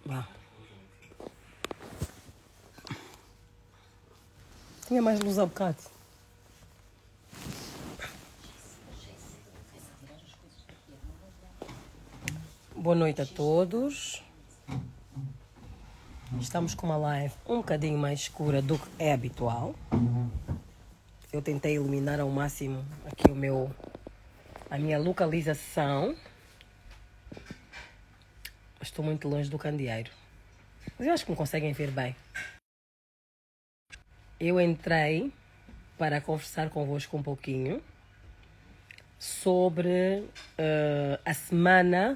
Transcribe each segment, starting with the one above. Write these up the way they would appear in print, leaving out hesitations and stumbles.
Vá. Tinha mais luz há bocado. Boa noite a todos. Estamos com uma live um bocadinho mais escura do que é habitual. Eu tentei iluminar ao máximo aqui a minha localização. Estou muito longe do candeeiro. Mas eu acho que me conseguem ver bem. Eu entrei para conversar convosco um pouquinho sobre a semana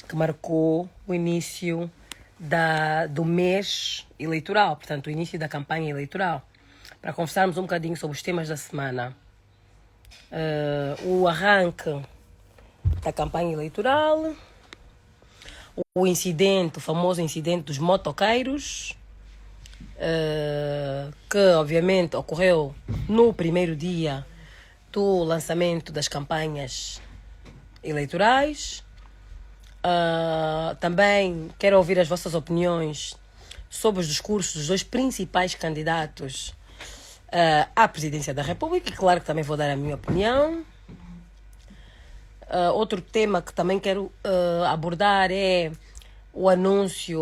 que marcou o início do mês eleitoral, portanto, o início da campanha eleitoral, para conversarmos um bocadinho sobre os temas da semana. O arranque da campanha eleitoral, o famoso incidente dos motoqueiros, que obviamente ocorreu no primeiro dia do lançamento das campanhas eleitorais. Também quero ouvir as vossas opiniões sobre os discursos dos dois principais candidatos à presidência da República, e claro que também vou dar a minha opinião. Outro tema que também quero abordar é o anúncio,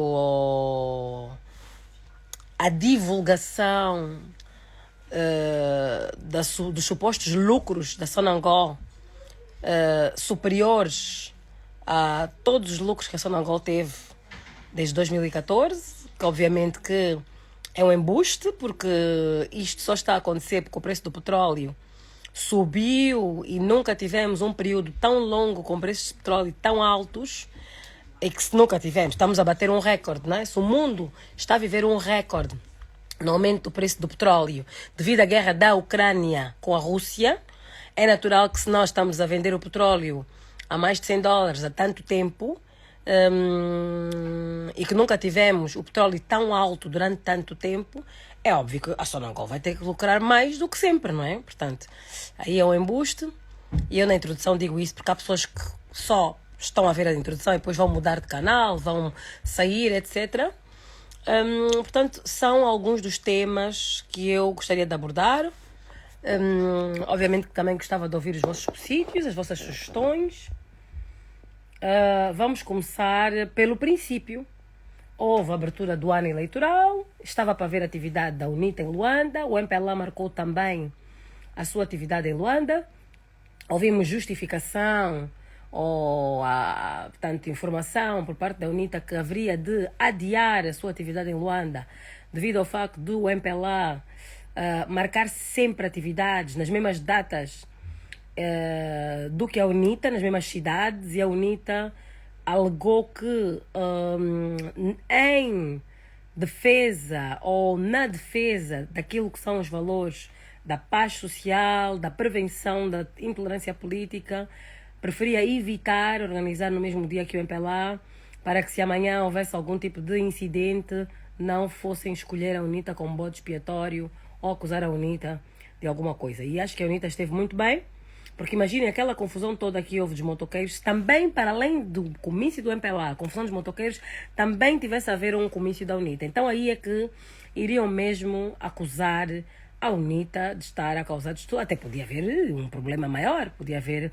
a divulgação dos supostos lucros da Sonangol, superiores a todos os lucros que a Sonangol teve desde 2014, que obviamente que é um embuste, porque isto só está a acontecer porque o preço do petróleo subiu e nunca tivemos um período tão longo com preços de petróleo tão altos, e que se nunca tivemos, estamos a bater um recorde, não é? Se o mundo está a viver um recorde no aumento do preço do petróleo devido à guerra da Ucrânia com a Rússia, é natural que, se nós estamos a vender o petróleo a mais de $100 há tanto tempo, e que nunca tivemos o petróleo tão alto durante tanto tempo, é óbvio que a Sonangol vai ter que lucrar mais do que sempre, não é? Portanto, aí é um embuste, e eu na introdução digo isso porque há pessoas que só estão a ver a introdução e depois vão mudar de canal, vão sair, etc. Portanto, são alguns dos temas que eu gostaria de abordar. Obviamente que também gostava de ouvir os vossos subsídios, as vossas sugestões. Vamos começar pelo princípio. Houve a abertura do ano eleitoral, estava para haver atividade da UNITA em Luanda, o MPLA marcou também a sua atividade em Luanda. Ouvimos justificação portanto, informação por parte da UNITA que haveria de adiar a sua atividade em Luanda devido ao facto do MPLA marcar sempre atividades nas mesmas datas do que a UNITA, nas mesmas cidades, e a UNITA alegou que em defesa ou na defesa daquilo que são os valores da paz social, da prevenção da intolerância política, preferia evitar organizar no mesmo dia que o MPLA, para que, se amanhã houvesse algum tipo de incidente, não fossem escolher a UNITA como bode expiatório ou acusar a UNITA de alguma coisa. E acho que a UNITA esteve muito bem, porque imaginem aquela confusão toda que houve dos motoqueiros, também para além do comício do MPLA, a confusão dos motoqueiros, também tivesse a haver um comício da UNITA. Então aí é que iriam mesmo acusar a UNITA de estar a causar distúrbio. Até podia haver um problema maior, podia haver,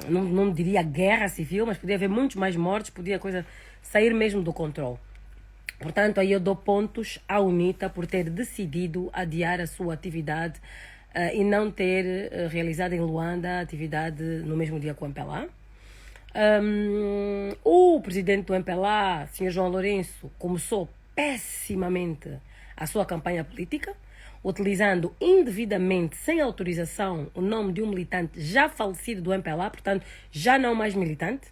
não diria guerra civil, mas podia haver muitos mais mortes, podia a coisa sair mesmo do controle. Portanto, aí eu dou pontos à UNITA por ter decidido adiar a sua atividade e não ter realizado em Luanda a atividade no mesmo dia com o MPLA. O presidente do MPLA, Sr. João Lourenço, começou pessimamente a sua campanha política, utilizando indevidamente, sem autorização, o nome de um militante já falecido do MPLA, portanto, já não mais militante,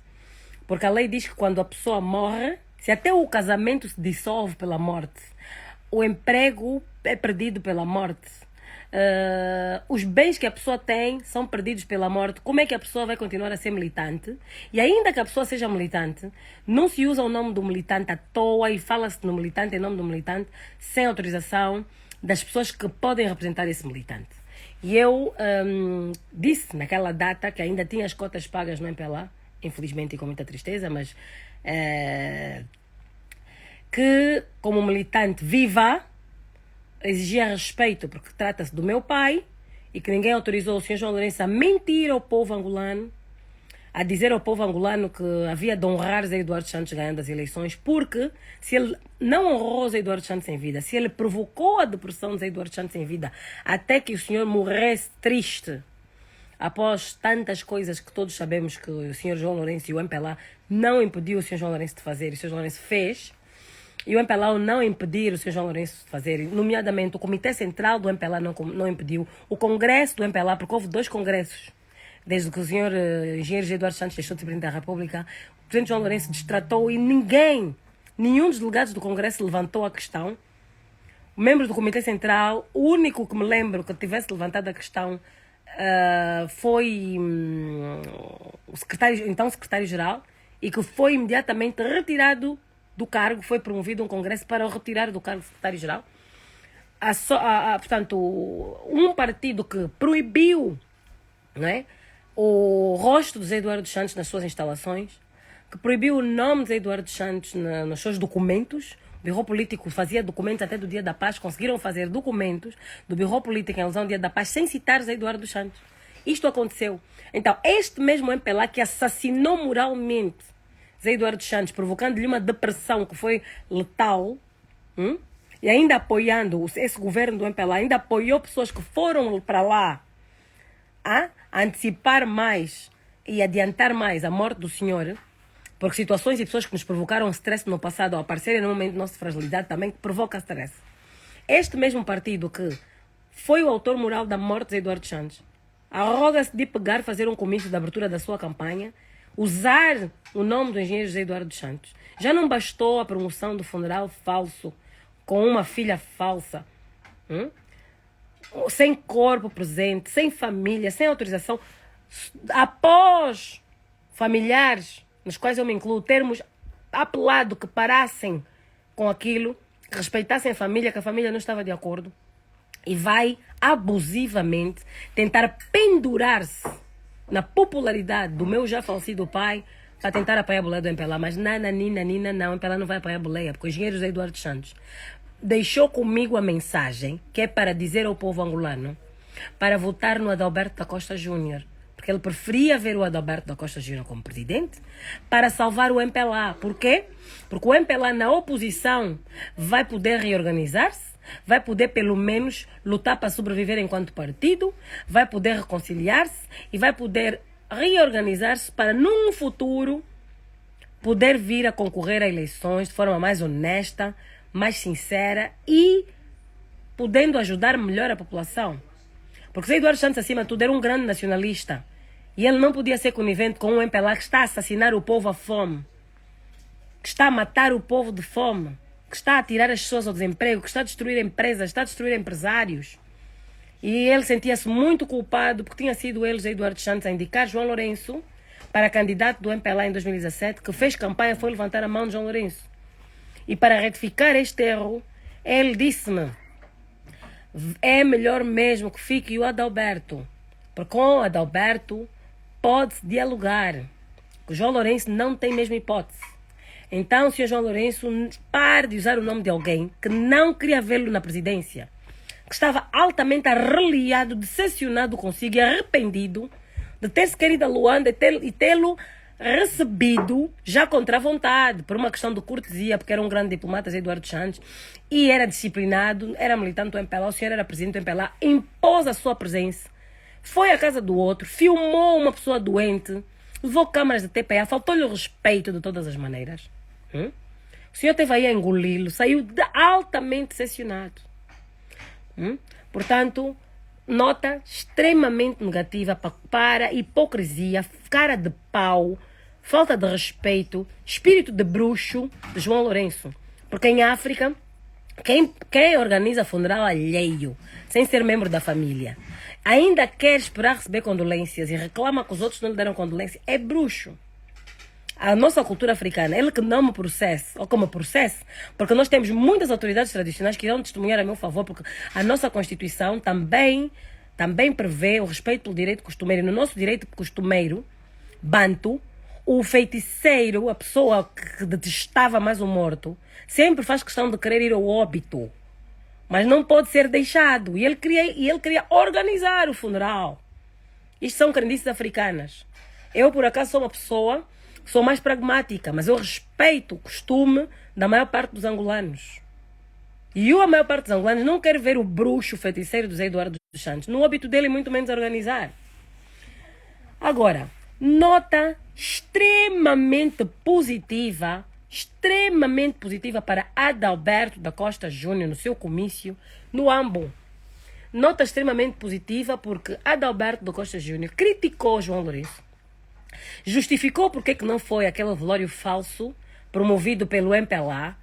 porque a lei diz que quando a pessoa morre, se até o casamento se dissolve pela morte, o emprego é perdido pela morte, os bens que a pessoa tem são perdidos pela morte, como é que a pessoa vai continuar a ser militante? E ainda que a pessoa seja militante, não se usa o nome do militante à toa e fala-se no militante em nome do militante sem autorização das pessoas que podem representar esse militante. E eu disse naquela data que ainda tinha as cotas pagas no MPLA, infelizmente e com muita tristeza, mas que, como militante viva, exigia respeito, porque trata-se do meu pai, e que ninguém autorizou o Sr. João Lourenço a mentir ao povo angolano, a dizer ao povo angolano que havia de honrar Zé Eduardo Santos ganhando as eleições, porque se ele não honrou Zé Eduardo Santos em vida, se ele provocou a depressão de Zé Eduardo Santos em vida, até que o senhor morresse triste, após tantas coisas que todos sabemos que o Sr. João Lourenço e o MPLA não impediu o Sr. João Lourenço de fazer, e o Sr. João Lourenço fez, e o MPLA não impediu o Sr. João Lourenço de fazer, nomeadamente o Comitê Central do MPLA não impediu, o Congresso do MPLA, porque houve 2 congressos, desde que o senhor engenheiro Eduardo Santos deixou de ser presidente da República, o presidente João Lourenço destratou e nenhum dos delegados do Congresso levantou a questão. Membros do Comitê Central, o único que me lembro que tivesse levantado a questão foi o secretário-geral, e que foi imediatamente retirado do cargo, foi promovido um congresso para o retirar do cargo de secretário-geral. Portanto, um partido que proibiu, não é, o rosto de Zé Eduardo Santos nas suas instalações, que proibiu o nome de Zé Eduardo Santos nos seus documentos. O Birro Político fazia documentos até do Dia da Paz, conseguiram fazer documentos do Birro Político em alusão ao Dia da Paz sem citar Zé Eduardo Santos. Isto aconteceu. Então, este mesmo MPLA que assassinou moralmente Zé Eduardo Santos, provocando-lhe uma depressão que foi letal, e ainda apoiando esse governo do MPLA, ainda apoiou pessoas que foram para lá a antecipar mais e adiantar mais a morte do senhor, porque situações e pessoas que nos provocaram stress no passado, ao aparecerem no momento de nossa fragilidade, também provoca stress. Este mesmo partido que foi o autor moral da morte de Eduardo Santos, arroga-se de pegar, fazer um comício de abertura da sua campanha, usar o nome do engenheiro José Eduardo Santos. Já não bastou a promoção do funeral falso, com uma filha falsa, sem corpo presente, sem família, sem autorização, após familiares, nos quais eu me incluo, termos apelado que parassem com aquilo, que respeitassem a família, que a família não estava de acordo, e vai abusivamente tentar pendurar-se na popularidade do meu já falecido pai para tentar apoiar a boleia do MPLA. Mas não, o MPLA não vai apoiar a boleia, porque o engenheiro José Eduardo Santos deixou comigo a mensagem que é para dizer ao povo angolano para votar no Adalberto da Costa Júnior, porque ele preferia ver o Adalberto da Costa Júnior como presidente para salvar o MPLA. Por quê? Porque o MPLA na oposição vai poder reorganizar-se, vai poder pelo menos lutar para sobreviver enquanto partido, vai poder reconciliar-se e vai poder reorganizar-se para num futuro poder vir a concorrer a eleições de forma mais honesta, mais sincera e podendo ajudar melhor a população. Porque Zé Eduardo Santos, acima de tudo, era um grande nacionalista. E ele não podia ser conivente com um MPLA que está a assassinar o povo à fome, que está a matar o povo de fome, que está a tirar as pessoas ao desemprego, que está a destruir empresas, está a destruir empresários. E ele sentia-se muito culpado porque tinha sido ele, Zé Eduardo Santos, a indicar João Lourenço para candidato do MPLA em 2017, que fez campanha, foi levantar a mão de João Lourenço. E para retificar este erro, ele disse-me: é melhor mesmo que fique o Adalberto, porque com o Adalberto pode-se dialogar. O João Lourenço não tem mesmo hipótese. Então, o Sr. João Lourenço, pare de usar o nome de alguém que não queria vê-lo na presidência, que estava altamente arreliado, decepcionado consigo e arrependido de ter-se querido a Luanda e tê-lo recebido já contra a vontade, por uma questão de cortesia, porque era um grande diplomata, Eduardo Santos, e era disciplinado, era militante do MPLA, o senhor era presidente do MPLA, impôs a sua presença, foi à casa do outro, filmou uma pessoa doente, levou câmaras de TPA, faltou-lhe o respeito de todas as maneiras. O senhor esteve aí a engoli-lo, saiu altamente decepcionado. Portanto, nota extremamente negativa para hipocrisia, cara de pau, falta de respeito, espírito de bruxo de João Lourenço. Porque em África, quem organiza funeral alheio, sem ser membro da família, ainda quer esperar receber condolências e reclama que os outros não lhe deram condolência, é bruxo. A nossa cultura africana, ele que não me processe, ou como processe, porque nós temos muitas autoridades tradicionais que irão testemunhar a meu favor, porque a nossa Constituição também prevê o respeito pelo direito costumeiro. No nosso direito costumeiro, banto, o feiticeiro, a pessoa que detestava mais o morto, sempre faz questão de querer ir ao óbito. Mas não pode ser deixado. E ele queria organizar o funeral. Isto são crendices africanas. Eu, por acaso, sou uma pessoa que sou mais pragmática, mas eu respeito o costume da maior parte dos angolanos. E a maior parte dos angolanos não quer ver o bruxo, o feiticeiro do Zé Eduardo dos Santos no óbito dele, muito menos organizar. Agora, nota extremamente positiva para Adalberto da Costa Júnior no seu comício no Ambo. Nota extremamente positiva porque Adalberto da Costa Júnior criticou João Lourenço, justificou porque que não foi aquele velório falso promovido pelo MPLA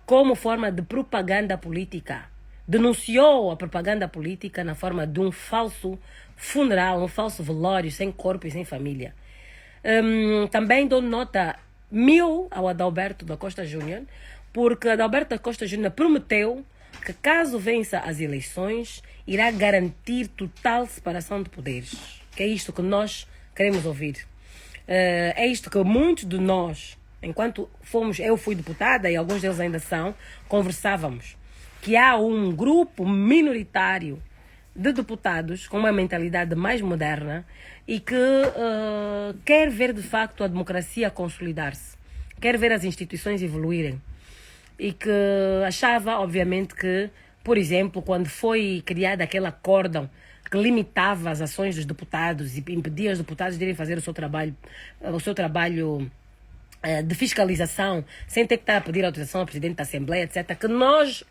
como forma de propaganda política. Denunciou a propaganda política na forma de um falso funeral, um falso velório sem corpo e sem família. Também dou nota 1000 ao Adalberto da Costa Júnior, porque Adalberto da Costa Júnior prometeu que caso vença as eleições, irá garantir total separação de poderes. Que é isto que nós queremos ouvir. É isto que muitos de nós, enquanto eu fui deputada e alguns deles ainda são, conversávamos. Que há um grupo minoritário de deputados com uma mentalidade mais moderna e que quer ver de facto a democracia consolidar-se, quer ver as instituições evoluírem e que achava, obviamente, que, por exemplo, quando foi criado aquele acórdão que limitava as ações dos deputados e impedia os deputados de irem fazer o seu trabalho de fiscalização, sem ter que estar a pedir autorização ao Presidente da Assembleia, etc., que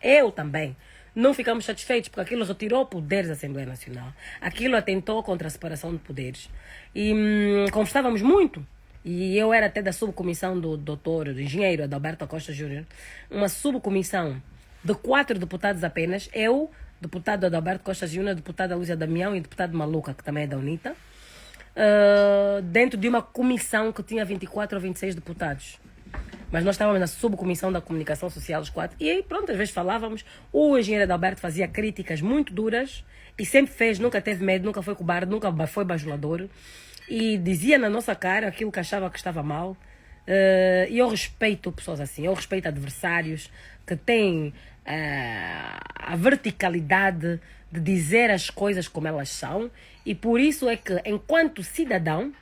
eu também, não ficamos satisfeitos, porque aquilo retirou poderes da Assembleia Nacional. Aquilo atentou contra a separação de poderes. E conversávamos muito. E eu era até da subcomissão do engenheiro Adalberto Costa Júnior, uma subcomissão de 4 deputados apenas, eu, deputado Adalberto Costa Júnior, deputada Lúcia Damião e deputado Maluca, que também é da UNITA, dentro de uma comissão que tinha 24 ou 26 deputados. Mas nós estávamos na subcomissão da comunicação social, os 4, e aí pronto, às vezes falávamos, o engenheiro Adalberto fazia críticas muito duras, e sempre fez, nunca teve medo, nunca foi cobarde, nunca foi bajulador, e dizia na nossa cara aquilo que achava que estava mal, e eu respeito pessoas assim, eu respeito adversários que têm a verticalidade de dizer as coisas como elas são, e por isso é que, enquanto cidadão,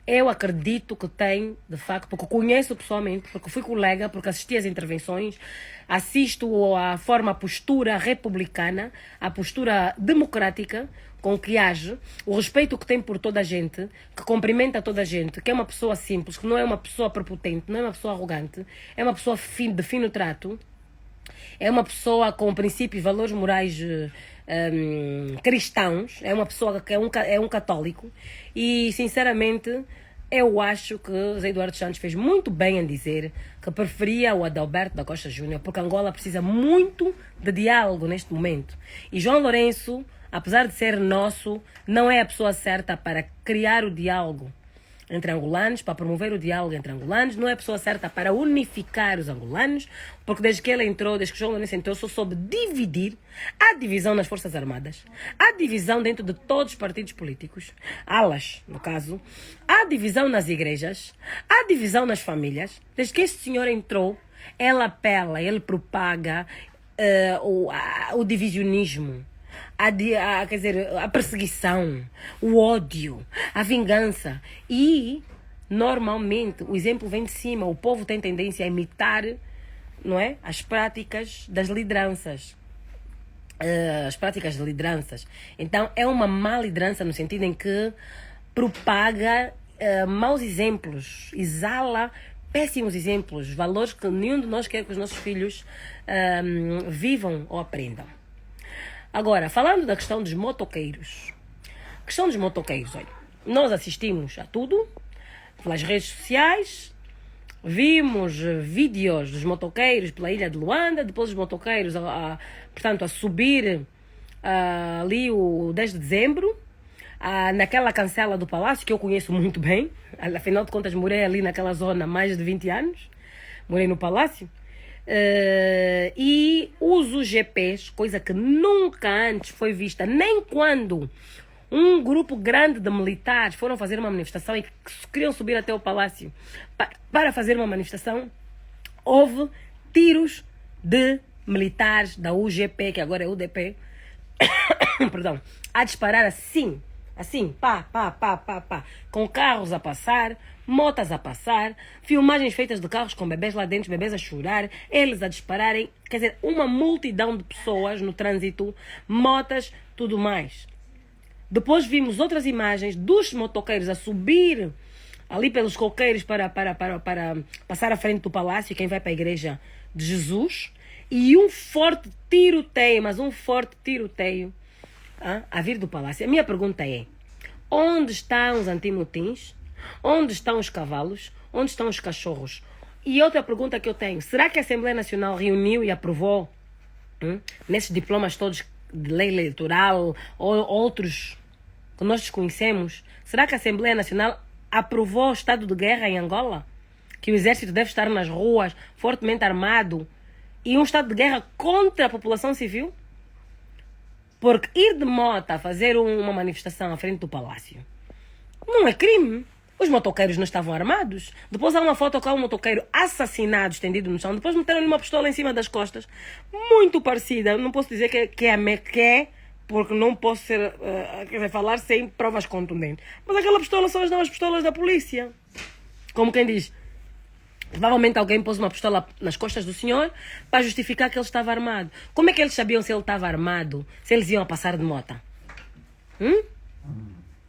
eu acredito que tem, de facto, porque conheço pessoalmente, porque fui colega, porque assisti às intervenções, assisto a postura republicana, a postura democrática com que age, o respeito que tem por toda a gente, que cumprimenta toda a gente, que é uma pessoa simples, que não é uma pessoa prepotente, não é uma pessoa arrogante, é uma pessoa de fino trato, é uma pessoa com princípios e valores morais cristãos, é uma pessoa que é um católico, e sinceramente eu acho que Zé Eduardo Santos fez muito bem em dizer que preferia o Adalberto da Costa Júnior, porque Angola precisa muito de diálogo neste momento, e João Lourenço, apesar de ser nosso, não é a pessoa certa para criar o diálogo entre angolanos, para promover o diálogo entre angolanos, não é a pessoa certa para unificar os angolanos, porque desde que João Lourenço entrou, só soube dividir. Há divisão nas Forças Armadas, há divisão dentro de todos os partidos políticos, alas, no caso, há divisão nas igrejas, há divisão nas famílias. Desde que este senhor entrou, ele propaga o divisionismo, a perseguição, o ódio, a vingança. E, normalmente, o exemplo vem de cima. O povo tem tendência a imitar, não é? As práticas das lideranças. Então, é uma má liderança no sentido em que propaga maus exemplos, exala péssimos exemplos, valores que nenhum de nós quer que os nossos filhos vivam ou aprendam. Agora, falando da questão dos motoqueiros. Olha, nós assistimos a tudo pelas redes sociais, vimos vídeos dos motoqueiros pela ilha de Luanda, depois os motoqueiros portanto, a subir ali o 10 de dezembro, naquela cancela do Palácio, que eu conheço muito bem, afinal de contas morei ali naquela zona há mais de 20 anos, morei no Palácio. E uso GPs, coisa que nunca antes foi vista, nem quando Um grupo grande de militares foram fazer uma manifestação e queriam subir até o palácio para fazer uma manifestação. Houve tiros de militares da UGP, que agora é UDP, perdão, a disparar assim, pá, com carros a passar, motas a passar, filmagens feitas de carros com bebês lá dentro, bebês a chorar, eles a dispararem, quer dizer, uma multidão de pessoas no trânsito, motas, tudo mais. Depois vimos outras imagens dos motoqueiros a subir ali pelos coqueiros para passar à frente do palácio, quem vai para a igreja de Jesus, e um forte tiroteio, mas um forte tiroteio a vir do palácio. A minha pergunta é, onde estão os antimotins? Onde estão os cavalos? Onde estão os cachorros? E outra pergunta que eu tenho, será que a Assembleia Nacional reuniu e aprovou nesses diplomas todos de lei eleitoral ou outros que nós desconhecemos? Será que a Assembleia Nacional aprovou o estado de guerra em Angola? Que o exército deve estar nas ruas, fortemente armado, e um estado de guerra contra a população civil? Porque ir de moto a fazer uma manifestação à frente do palácio não é crime. Os motoqueiros não estavam armados. Depois há uma foto com um motoqueiro assassinado, estendido no chão. Depois meteram-lhe uma pistola em cima das costas. Muito parecida. Não posso dizer que é, porque não posso falar sem provas contundentes. Mas aquela pistola são as novas pistolas da polícia. Como quem diz, provavelmente alguém pôs uma pistola nas costas do senhor para justificar que ele estava armado. Como é que eles sabiam se ele estava armado, se eles iam a passar de moto?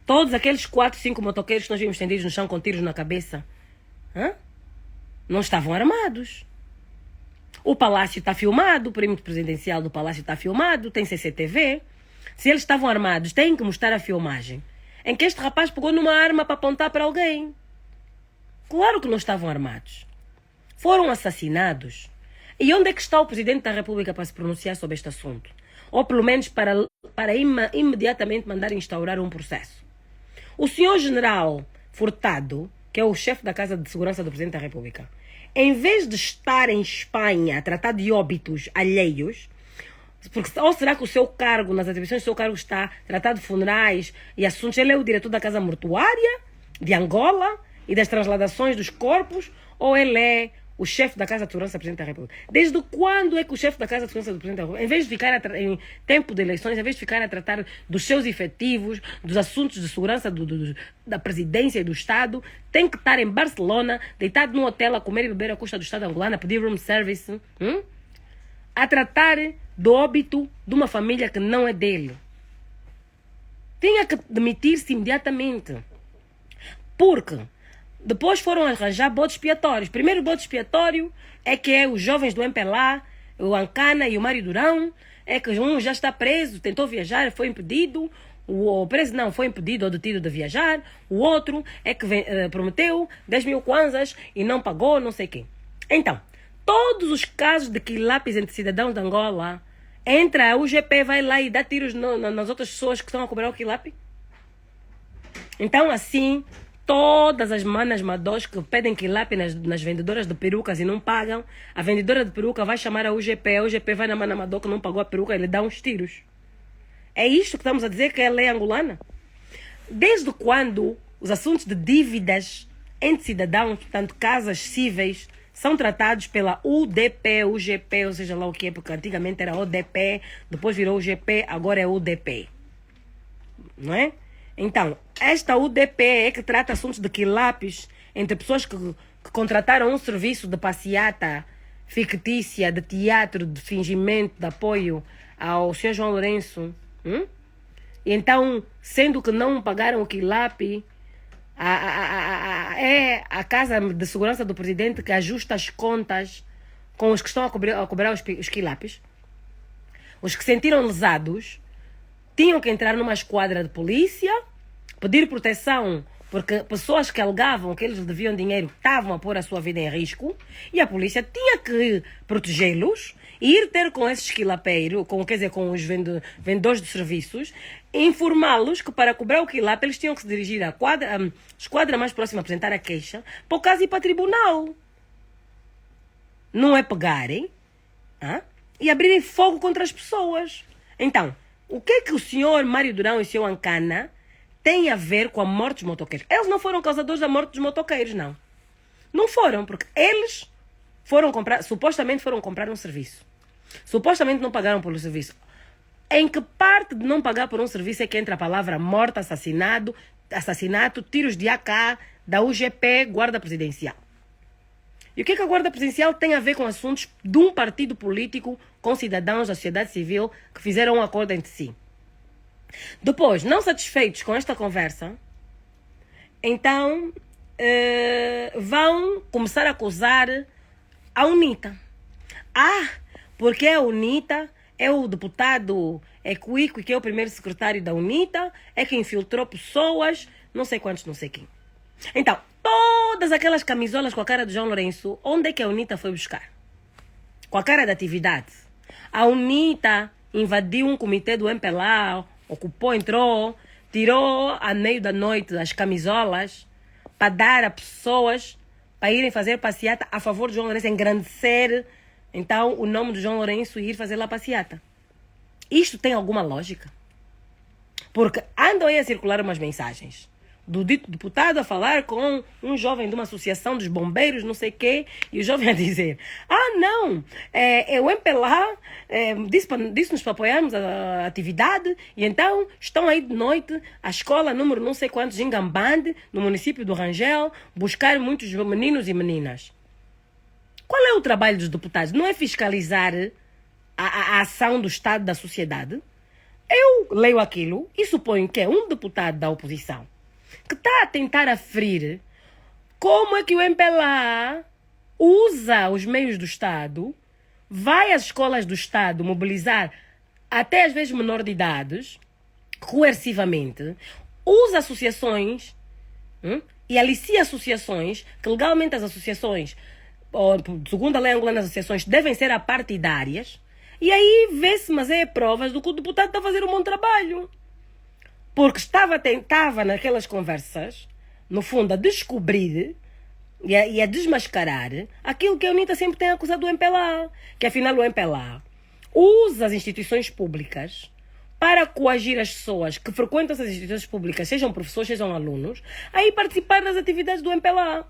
Todos aqueles 4, 5 motoqueiros que nós vimos estendidos no chão com tiros na cabeça, não estavam armados. O palácio está filmado, o perímetro presidencial do palácio está filmado, tem CCTV. Se eles estavam armados, têm que mostrar a filmagem em que este rapaz pegou numa arma para apontar para alguém. Claro que não estavam armados. Foram assassinados. E onde é que está o Presidente da República para se pronunciar sobre este assunto? Ou pelo menos para imediatamente mandar instaurar um processo? O senhor General Furtado, que é o chefe da Casa de Segurança do Presidente da República, em vez de estar em Espanha a tratar de óbitos alheios, ou será que o seu cargo, nas atribuições do seu cargo, está a tratar de funerais e assuntos? Ele é o diretor da Casa Mortuária de Angola e das transladações dos corpos, ou ele é o chefe da Casa de Segurança do Presidente da República? Desde quando é que o chefe da Casa de Segurança do Presidente da República, em vez de ficar em tempo de eleições, em vez de ficar a tratar dos seus efetivos, dos assuntos de segurança da presidência e do Estado, tem que estar em Barcelona, deitado num hotel a comer e beber à custa do Estado angolano, a pedir room service, a tratar do óbito de uma família que não é dele? Tinha que demitir-se imediatamente. Porque depois foram arranjar bodes expiatórios. Primeiro bode expiatório é que é os jovens do MPLA, o Ancana e o Mário Durão, é que um já está preso, tentou viajar, foi impedido. O preso não, foi impedido ou detido de viajar. O outro é que prometeu 10 mil kwanzas e não pagou, não sei quem. Então, todos os casos de quilapes entre cidadãos de Angola, entra a UGP, vai lá e dá tiros nas outras pessoas que estão a cobrar o quilape. Então, assim, todas as manas madós que pedem quilape nas vendedoras de perucas e não pagam, a vendedora de peruca vai chamar a UGP vai na mana madó que não pagou a peruca e lhe dá uns tiros. É isto que estamos a dizer que é a lei angolana? Desde quando os assuntos de dívidas entre cidadãos, portanto casas cíveis, são tratados pela UDP, UGP, ou seja lá o que é, porque antigamente era ODP, depois virou UGP, agora é UDP. Não é? Então, esta UDP é que trata assuntos de quilapes entre pessoas que contrataram um serviço de passeata fictícia, de teatro, de fingimento, de apoio ao Sr. João Lourenço. E então, sendo que não pagaram o quilape, é a Casa de Segurança do Presidente que ajusta as contas com os que estão a cobrar os quilapes. Os que se sentiram lesados tinham que entrar numa esquadra de polícia, pedir proteção, porque pessoas que alegavam que eles deviam dinheiro estavam a pôr a sua vida em risco, e a polícia tinha que protegê-los e ir ter com esses quilapeiros, com os vendedores de serviços, informá-los que para cobrar o quilape eles tinham que se dirigir à esquadra mais próxima a apresentar a queixa, para o caso ir para o tribunal. Não é pegarem e abrirem fogo contra as pessoas. Então, o que é que o senhor Mário Durão e o senhor Ancana tem a ver com a morte dos motoqueiros. Eles não foram causadores da morte dos motoqueiros, não. Não foram, porque eles foram comprar, supostamente foram comprar um serviço. Supostamente não pagaram pelo serviço. Em que parte de não pagar por um serviço é que entra a palavra morte, assassinato, tiros de AK, da UGP, guarda presidencial? E o que a guarda presidencial tem a ver com assuntos de um partido político com cidadãos da sociedade civil que fizeram um acordo entre si? Depois, não satisfeitos com esta conversa, então vão começar a acusar a UNITA. Porque a UNITA é o deputado Cuico, que é o primeiro secretário da UNITA, é que infiltrou pessoas, não sei quantos, não sei quem. Então, todas aquelas camisolas com a cara de João Lourenço, onde é que a UNITA foi buscar? Com a cara da atividade. A UNITA invadiu um comitê do MPLA, ocupou, entrou, tirou a meio da noite as camisolas para dar a pessoas para irem fazer passeata a favor de João Lourenço, engrandecer então o nome de João Lourenço e ir fazer lá passeata. Isto tem alguma lógica? Porque andam aí a circular umas mensagens do dito deputado a falar com um jovem de uma associação dos bombeiros, não sei o quê, e o jovem a dizer, não, o MPLA disse-nos para apoiarmos a atividade, e então estão aí de noite a escola número não sei quantos em Gambande, no município do Rangel, buscar muitos meninos e meninas. Qual é o trabalho dos deputados? Não é fiscalizar a ação do Estado, da sociedade? Eu leio aquilo e suponho que é um deputado da oposição que está a tentar aferir como é que o MPLA usa os meios do Estado, vai às escolas do Estado mobilizar até às vezes menor de idades, coercivamente, usa associações e alicia associações, que legalmente as associações, segundo a lei angolana, as associações devem ser apartidárias, e aí vê-se, mas é provas do que o deputado está a fazer um bom trabalho. Porque estava naquelas conversas, no fundo, a descobrir e a desmascarar aquilo que a UNITA sempre tem acusado do MPLA. Que afinal o MPLA usa as instituições públicas para coagir as pessoas que frequentam essas instituições públicas, sejam professores, sejam alunos, a ir participar das atividades do MPLA.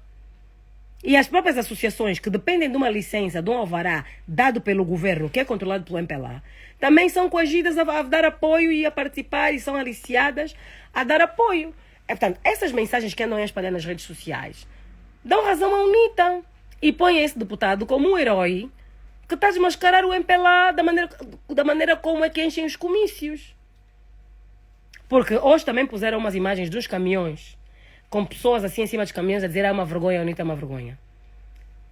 E as próprias associações que dependem de uma licença, de um alvará dado pelo governo, que é controlado pelo MPLA, também são coagidas a dar apoio e a participar e são aliciadas a dar apoio. Portanto, essas mensagens que andam a espalhar nas redes sociais dão razão à UNITA e põem esse deputado como um herói que está a desmascarar o MPLA da maneira como é que enchem os comícios. Porque hoje também puseram umas imagens dos caminhões com pessoas assim em cima dos caminhões a dizer é uma vergonha, a UNITA é uma vergonha.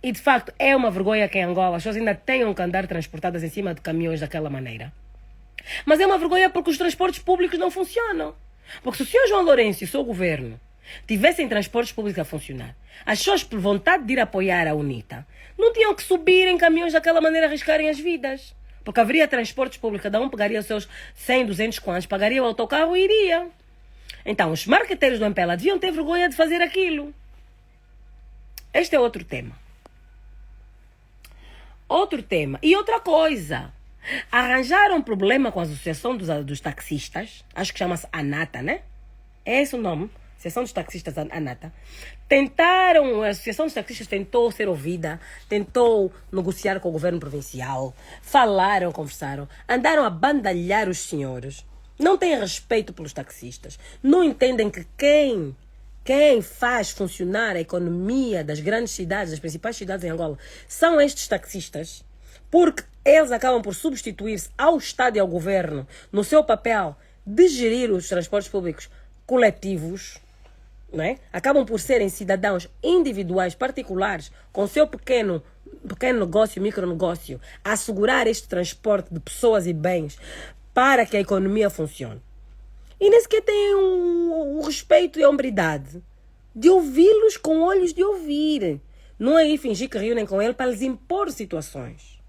E de facto é uma vergonha que em Angola as pessoas ainda tenham que andar transportadas em cima de caminhões daquela maneira. Mas é uma vergonha porque os transportes públicos não funcionam. Porque se o senhor João Lourenço e o seu governo tivessem transportes públicos a funcionar, as pessoas por vontade de ir apoiar a UNITA não tinham que subir em caminhões daquela maneira a arriscarem as vidas. Porque haveria transportes públicos, cada um pegaria os seus 100, 200 quantos, pagaria o autocarro e iria. Então, os marqueteiros do MPLA deviam ter vergonha de fazer aquilo. Este é outro tema. Outro tema. E outra coisa. Arranjaram um problema com a Associação dos Taxistas. Acho que chama-se ANATA, né? É esse o nome. Associação dos Taxistas ANATA. A Associação dos Taxistas tentou ser ouvida, tentou negociar com o governo provincial, falaram, conversaram, andaram a bandalhar os senhores. Não têm respeito pelos taxistas. Não entendem que quem faz funcionar a economia das grandes cidades, das principais cidades em Angola, são estes taxistas, porque eles acabam por substituir-se ao Estado e ao governo no seu papel de gerir os transportes públicos coletivos, não é? Acabam por serem cidadãos individuais, particulares, com o seu pequeno negócio, micronegócio, a assegurar este transporte de pessoas e bens para que a economia funcione. E nem sequer têm o respeito e a hombridade de ouvi-los com olhos de ouvir. Não é ir fingir que reúnem com ele para lhes impor situações.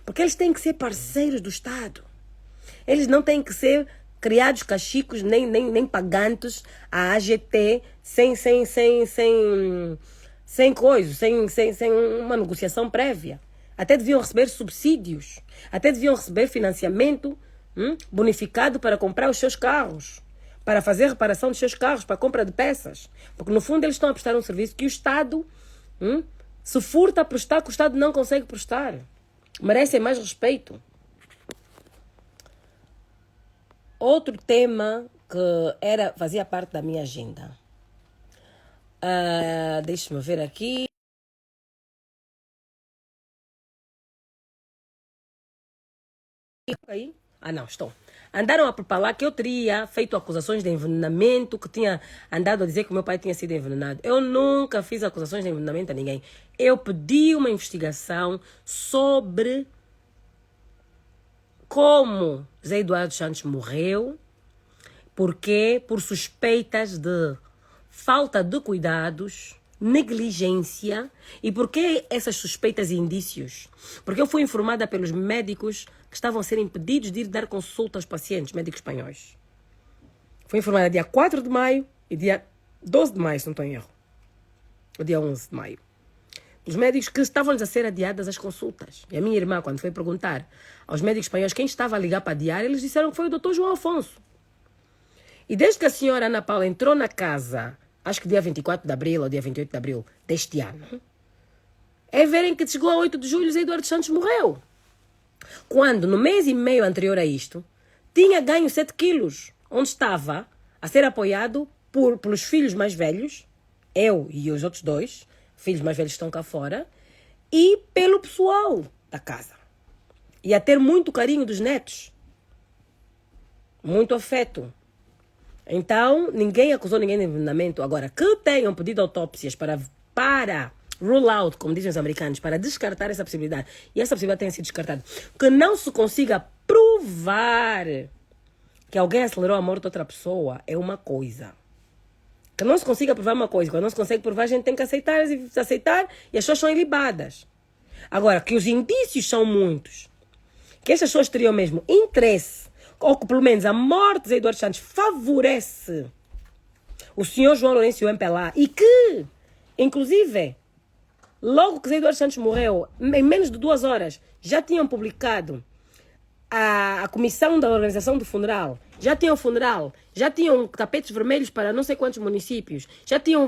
Porque eles têm que ser parceiros do Estado. Eles não têm que ser criados cachicos, nem pagantes à AGT, sem coisa, sem uma negociação prévia. Até deviam receber subsídios. Até deviam receber financiamento bonificado para comprar os seus carros, para fazer reparação dos seus carros, para compra de peças. Porque no fundo eles estão a prestar um serviço que o Estado se furta a prestar, que o Estado não consegue prestar. Merecem mais respeito. Outro tema que fazia parte da minha agenda. Deixa-me ver aqui. Aí? Não, estou. Andaram a propalar que eu teria feito acusações de envenenamento, que tinha andado a dizer que o meu pai tinha sido envenenado. Eu nunca fiz acusações de envenenamento a ninguém. Eu pedi uma investigação sobre como José Eduardo Santos morreu, porque por suspeitas de falta de cuidados, negligência. E por que essas suspeitas e indícios? Porque eu fui informada pelos médicos que estavam a ser impedidos de ir dar consulta aos pacientes, médicos espanhóis. Fui informada dia 4 de maio e dia 12 de maio, se não estou em erro. O dia 11 de maio. Os médicos que estavam-lhes a ser adiadas as consultas. E a minha irmã, quando foi perguntar aos médicos espanhóis quem estava a ligar para adiar, eles disseram que foi o doutor João Afonso. E desde que a senhora Ana Paula entrou na casa, acho que dia 24 de abril ou dia 28 de abril deste ano, é verem que chegou a 8 de julho José Eduardo Santos morreu. Quando, no mês e meio anterior a isto, tinha ganho 7 quilos, onde estava a ser apoiado pelos filhos mais velhos, eu e os outros 2, filhos mais velhos que estão cá fora, e pelo pessoal da casa. E a ter muito carinho dos netos. Muito afeto. Então, ninguém acusou ninguém de envenenamento. Agora, que tenham pedido autópsias para rule out, como dizem os americanos, para descartar essa possibilidade, e essa possibilidade tenha sido descartada, que não se consiga provar que alguém acelerou a morte de outra pessoa, é uma coisa. Que não se consiga provar uma coisa, quando não se consegue provar, a gente tem que aceitar e as pessoas são ilibadas. Agora, que os indícios são muitos, que essas pessoas teriam mesmo interesse, ou que pelo menos a morte de José Eduardo Santos favorece o senhor João Lourenço Mpelá, e que, inclusive, logo que José Eduardo Santos morreu, em menos de 2 horas, já tinham publicado a comissão da organização do funeral, já tinham funeral, já tinham tapetes vermelhos para não sei quantos municípios, já tinham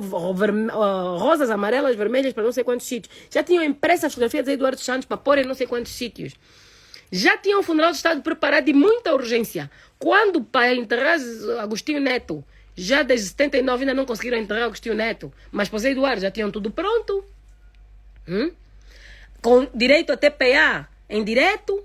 rosas amarelas, vermelhas para não sei quantos sítios, já tinham impressa a fotografia de José Eduardo Santos para pôr em não sei quantos sítios. Já tinham o funeral de Estado preparado de muita urgência. Quando para enterrar Agostinho Neto, já desde 79 ainda não conseguiram enterrar Agostinho Neto, mas para José Eduardo já tinham tudo pronto. Com direito a TPA em direto,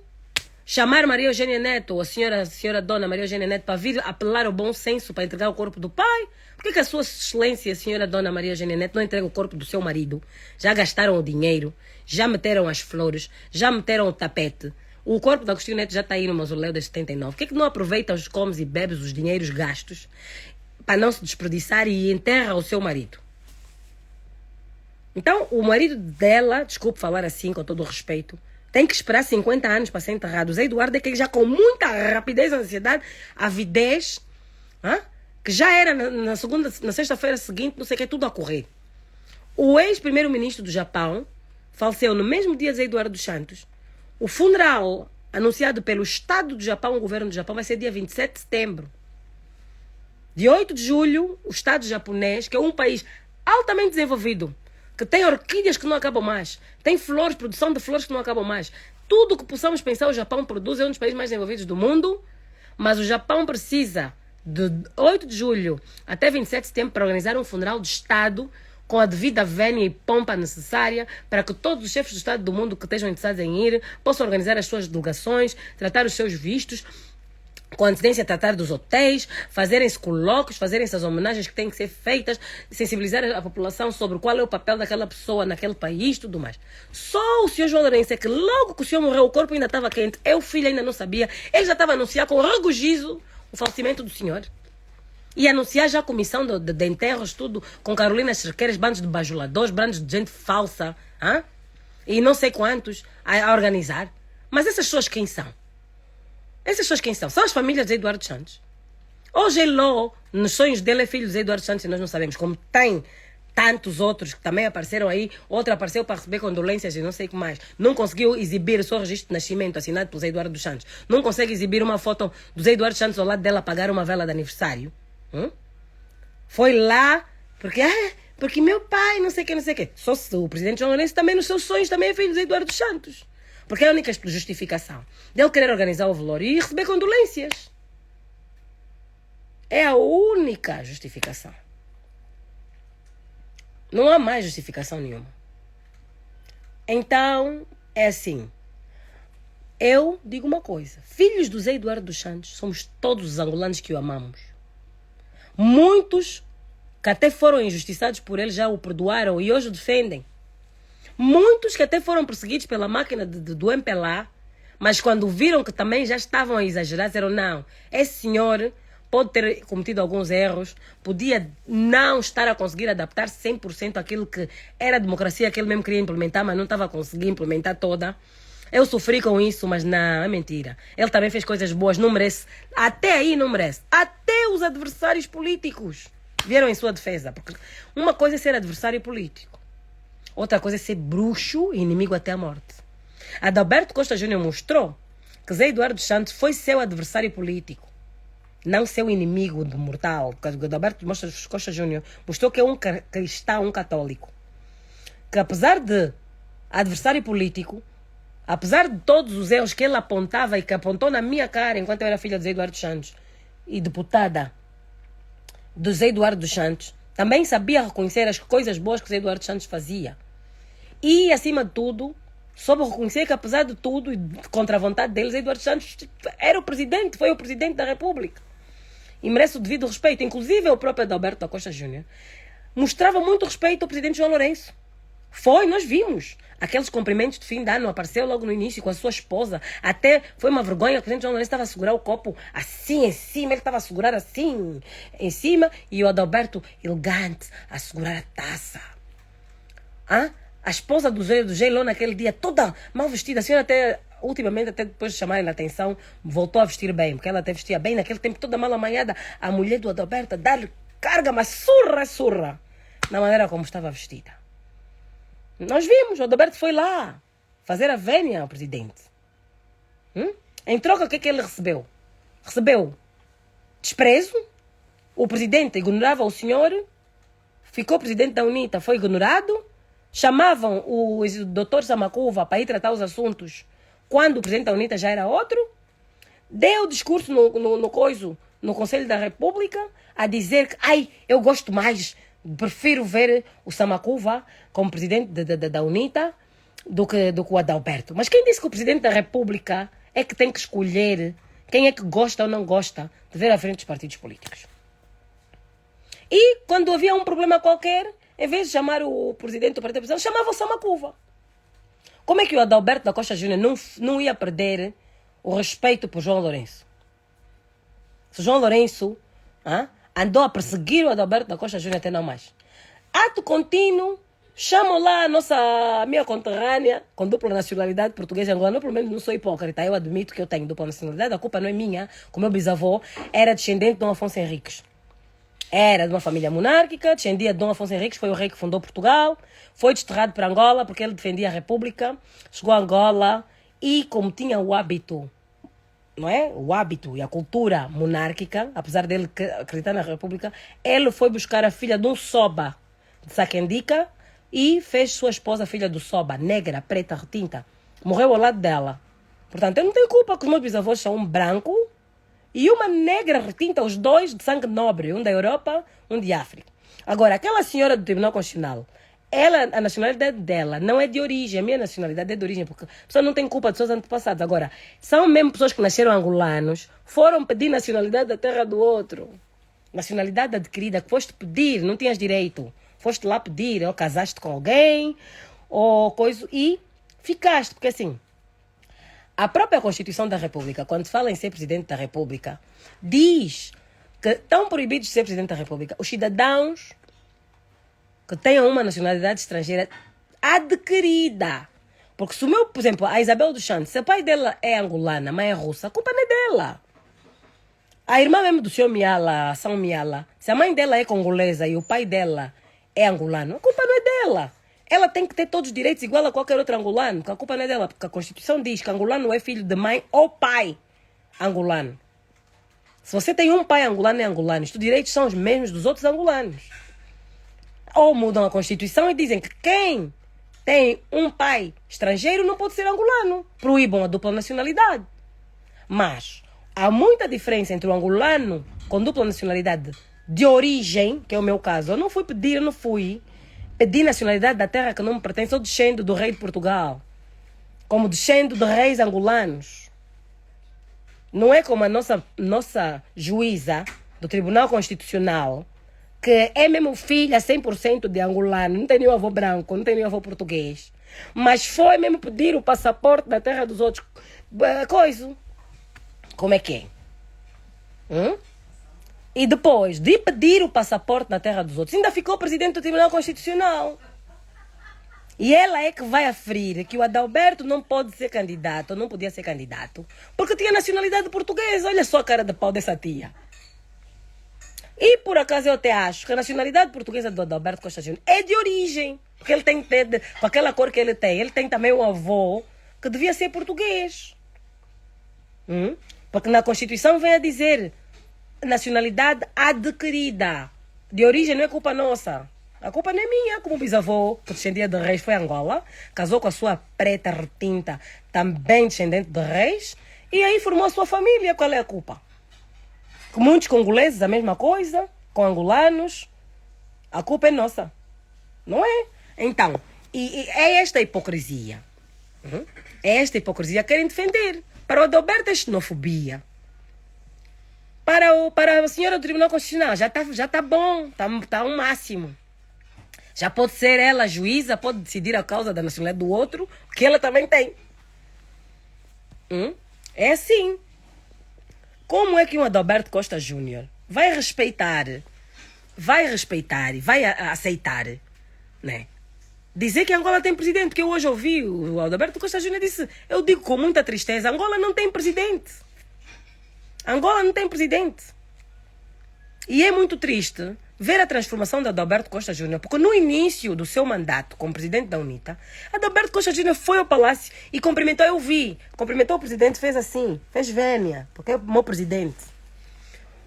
chamar Maria Eugênia Neto, a senhora dona Maria Eugênia Neto, para vir apelar ao bom senso para entregar o corpo do pai. Por que a sua excelência, a senhora dona Maria Eugênia Neto, não entrega o corpo do seu marido? Já gastaram o dinheiro, já meteram as flores, já meteram o tapete. O corpo de Agostinho Neto já está aí no mausoléu desde 79. Por que não aproveita os comes e bebes, os dinheiros gastos, para não se desperdiçar e enterra o seu marido? Então, o marido dela, desculpe falar assim com todo o respeito, tem que esperar 50 anos para ser enterrado. O Zé Eduardo é que já com muita rapidez, ansiedade, avidez, que já era na sexta-feira seguinte, não sei o que, tudo a correr. O ex-primeiro-ministro do Japão faleceu no mesmo dia de José Eduardo dos Santos. O funeral anunciado pelo Estado do Japão, o governo do Japão, vai ser dia 27 de setembro. De 8 de julho, o Estado japonês, que é um país altamente desenvolvido, que tem orquídeas que não acabam mais, tem flores, produção de flores que não acabam mais. Tudo o que possamos pensar o Japão produz, é um dos países mais desenvolvidos do mundo, mas o Japão precisa de 8 de julho até 27 de setembro para organizar um funeral de Estado com a devida vénia e pompa necessária para que todos os chefes de Estado do mundo que estejam interessados em ir possam organizar as suas delegações, tratar os seus vistos, com antecedência tratar dos hotéis, fazerem-se colóquios, fazerem-se as homenagens que têm que ser feitas, sensibilizar a população sobre qual é o papel daquela pessoa naquele país, tudo mais. Só o senhor João Lourenço é que logo que o senhor morreu, o corpo ainda estava quente, o filho ainda não sabia, ele já estava a anunciar com regozijo o falecimento do senhor. E anunciar já a comissão de enterros, tudo, com Carolina Cerqueiras, bandos de bajuladores, bandos de gente falsa, e não sei quantos a organizar. Mas essas pessoas quem são? Essas pessoas quem são? São as famílias de Eduardo Santos. Hoje ele, nos sonhos dele, é filho de Eduardo Santos e nós não sabemos. Como tem tantos outros que também apareceram aí, outro apareceu para receber condolências e não sei o que mais. Não conseguiu exibir o seu registro de nascimento assinado pelo Zé Eduardo dos Santos. Não consegue exibir uma foto do Zé Eduardo Santos ao lado dela, apagar uma vela de aniversário. Foi lá, porque meu pai, não sei o que, não sei o que. Só se o presidente João Lourenço também, nos seus sonhos, também é filho de Eduardo Santos. Porque é a única justificação dele querer organizar o velório e receber condolências. É a única justificação. Não há mais justificação nenhuma. Então, é assim. Eu digo uma coisa. Filhos do Zé Eduardo dos Santos, somos todos os angolanos que o amamos. Muitos que até foram injustiçados por ele já o perdoaram e hoje o defendem. Muitos que até foram perseguidos pela máquina do MPLA, mas quando viram que também já estavam a exagerar, disseram, não, esse senhor pode ter cometido alguns erros, podia não estar a conseguir adaptar 100% àquilo que era a democracia que ele mesmo queria implementar, mas não estava a conseguir implementar toda. Eu sofri com isso, mas não, é mentira. Ele também fez coisas boas, não merece. Até aí não merece. Até os adversários políticos vieram em sua defesa. Porque uma coisa é ser adversário político. Outra coisa é ser bruxo e inimigo até a morte. Adalberto Costa Júnior mostrou que Zé Eduardo Santos foi seu adversário político, não seu inimigo do mortal. Porque Adalberto Costa Júnior mostrou que é um cristão, um católico. Que apesar de adversário político, apesar de todos os erros que ele apontava e que apontou na minha cara enquanto eu era filha de Zé Eduardo Santos e deputada do Zé Eduardo dos Santos, também sabia reconhecer as coisas boas que o Zé Eduardo Santos fazia. E, acima de tudo, soube reconhecer que, apesar de tudo e contra a vontade dele, Zé Eduardo Santos era o presidente, foi o presidente da República. E merece o devido respeito. Inclusive, o próprio Adalberto da Costa Júnior mostrava muito respeito ao presidente João Lourenço. Nós vimos. Aqueles cumprimentos de fim de ano, apareceu logo no início com a sua esposa. Até foi uma vergonha, o presidente João Lourenço estava a segurar o copo assim em cima, ele estava a segurar assim em cima, e o Adalberto elegante a segurar a taça. A esposa do Geilon naquele dia, toda mal vestida, a senhora até, ultimamente, até depois de chamarem a atenção, voltou a vestir bem, porque ela até vestia bem, naquele tempo toda mal amanhada, a mulher do Adalberto a dar-lhe carga, mas surra, na maneira como estava vestida. Nós vimos, o Adalberto foi lá fazer a vénia ao presidente. Em troca, o que é que ele recebeu? Recebeu desprezo, o presidente ignorava o senhor, ficou presidente da UNITA, foi ignorado, chamavam o doutor Samacuva para ir tratar os assuntos quando o presidente da UNITA já era outro, deu discurso no Conselho da República a dizer que, eu gosto mais, prefiro ver o Samacuva como presidente da UNITA do que o Adalberto. Mas quem disse que o presidente da República é que tem que escolher quem é que gosta ou não gosta de ver à frente dos partidos políticos? E quando havia um problema qualquer, em vez de chamar o presidente do partido oposição, chamava o Samacuva. Como é que o Adalberto da Costa Júnior não ia perder o respeito por João Lourenço? Se João Lourenço andou a perseguir o Adalberto da Costa Júnior até não mais. Ato contínuo, chamam lá a minha conterrânea com dupla nacionalidade portuguesa e angolana. Eu, pelo menos, não sou hipócrita. Eu admito que eu tenho dupla nacionalidade. A culpa não é minha. O meu bisavô era descendente de Dom Afonso Henriques. Era de uma família monárquica, descendia de Dom Afonso Henriques, foi o rei que fundou Portugal, foi desterrado para Angola porque ele defendia a República, chegou a Angola e, como tinha o hábito, não é? O hábito e a cultura monárquica, apesar dele acreditar na República, ele foi buscar a filha de um Soba de Saquendica e fez sua esposa filha do Soba, negra, preta, retinta. Morreu ao lado dela. Portanto, eu não tenho culpa que os meus bisavós são um branco e uma negra retinta, os dois de sangue nobre, um da Europa, um de África. Agora, aquela senhora do Tribunal Constitucional, a nacionalidade dela não é de origem, a minha nacionalidade é de origem, porque a pessoa não tem culpa de seus antepassados. Agora, são mesmo pessoas que nasceram angolanos, foram pedir nacionalidade da terra do outro. Nacionalidade adquirida, que foste pedir, não tinhas direito. Foste lá pedir, ou casaste com alguém, ou coisa, e ficaste, porque assim, a própria Constituição da República, quando fala em ser Presidente da República, diz que estão proibidos de ser Presidente da República os cidadãos que tenham uma nacionalidade estrangeira adquirida. Porque se o meu, por exemplo, a Isabel dos Santos, se o pai dela é angolana, a mãe é russa, a culpa não é dela. A irmã mesmo do senhor Miala, São Miala, se a mãe dela é congolesa e o pai dela é angolano, a culpa não é dela. Ela tem que ter todos os direitos igual a qualquer outro angolano, porque a culpa não é dela, porque a Constituição diz que angolano é filho de mãe ou pai angolano. Se você tem um pai angolano e angolano, os direitos são os mesmos dos outros angolanos. Ou mudam a Constituição e dizem que quem tem um pai estrangeiro não pode ser angolano. Proíbam a dupla nacionalidade. Mas há muita diferença entre o angolano com dupla nacionalidade de origem, que é o meu caso. Eu não fui pedir nacionalidade da terra que não me pertence. Eu descendo do rei de Portugal, como descendo de reis angolanos. Não é como a nossa juíza do Tribunal Constitucional, que é mesmo filha 100% de angolano, não tem nenhum avô branco, não tem nenhum avô português, mas foi mesmo pedir o passaporte da terra dos outros. Coisa. Como é que é? E depois de pedir o passaporte da terra dos outros, ainda ficou presidente do Tribunal Constitucional. E ela é que vai aferir que o Adalberto não pode ser candidato, não podia ser candidato, porque tinha nacionalidade portuguesa. Olha só a cara de pau dessa tia. E por acaso eu até acho que a nacionalidade portuguesa do Adalberto Costa Júnior é de origem, porque ele tem com aquela cor que ele tem também um avô que devia ser português. Porque na Constituição vem a dizer nacionalidade adquirida. De origem não é culpa nossa. A culpa não é minha, como o bisavô, que descendia de reis, foi a Angola, casou com a sua preta retinta, também descendente de reis, e aí formou a sua família. Qual é a culpa? Com muitos congoleses, a mesma coisa, com angolanos, a culpa é nossa. Não é? Então, e é esta hipocrisia. É esta hipocrisia que querem defender. Para o Adalberto é xenofobia. Para a senhora do Tribunal Constitucional, já tá bom, tá um máximo. Já pode ser ela juíza, pode decidir a causa da nacionalidade do outro, que ela também tem. É assim. Como é que um Adalberto Costa Júnior vai respeitar e vai aceitar, né? Dizer que Angola tem presidente, que eu hoje ouvi o Adalberto Costa Júnior disse, eu digo com muita tristeza, Angola não tem presidente. Angola não tem presidente. E é muito triste ver a transformação de Adalberto Costa Júnior, porque no início do seu mandato como presidente da UNITA, Adalberto Costa Júnior foi ao palácio e cumprimentou, eu vi, cumprimentou o presidente, fez assim, fez vénia, porque é o meu presidente.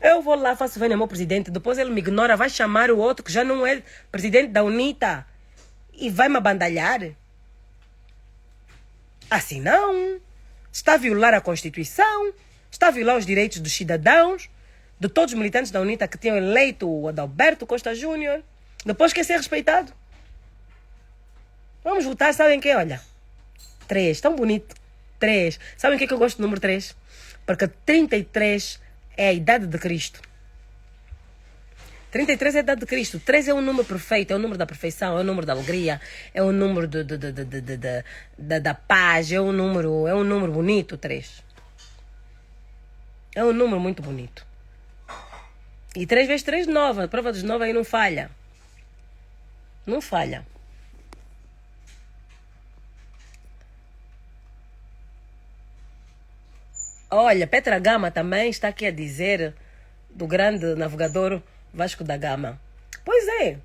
Eu vou lá, faço vénia ao meu presidente, depois ele me ignora, vai chamar o outro que já não é presidente da UNITA e vai me abandalhar. Assim não. Está a violar a Constituição, está a violar os direitos dos cidadãos, de todos os militantes da UNITA que tinham eleito o Adalberto Costa Júnior. Depois quer ser respeitado. Vamos votar, sabem quem? Olha, 3, tão bonito. 3. Sabem o que é que eu gosto do número 3? Porque 33 é a idade de Cristo. 33 é a idade de Cristo. 3 é um número perfeito, é o número da perfeição, é o número da alegria, é o número da paz, é um número bonito, 3. É um número muito bonito. E 3 vezes 3, 9. A prova dos 9 aí não falha. Não falha. Olha, Petra Gama também está aqui a dizer do grande navegador Vasco da Gama. Pois é.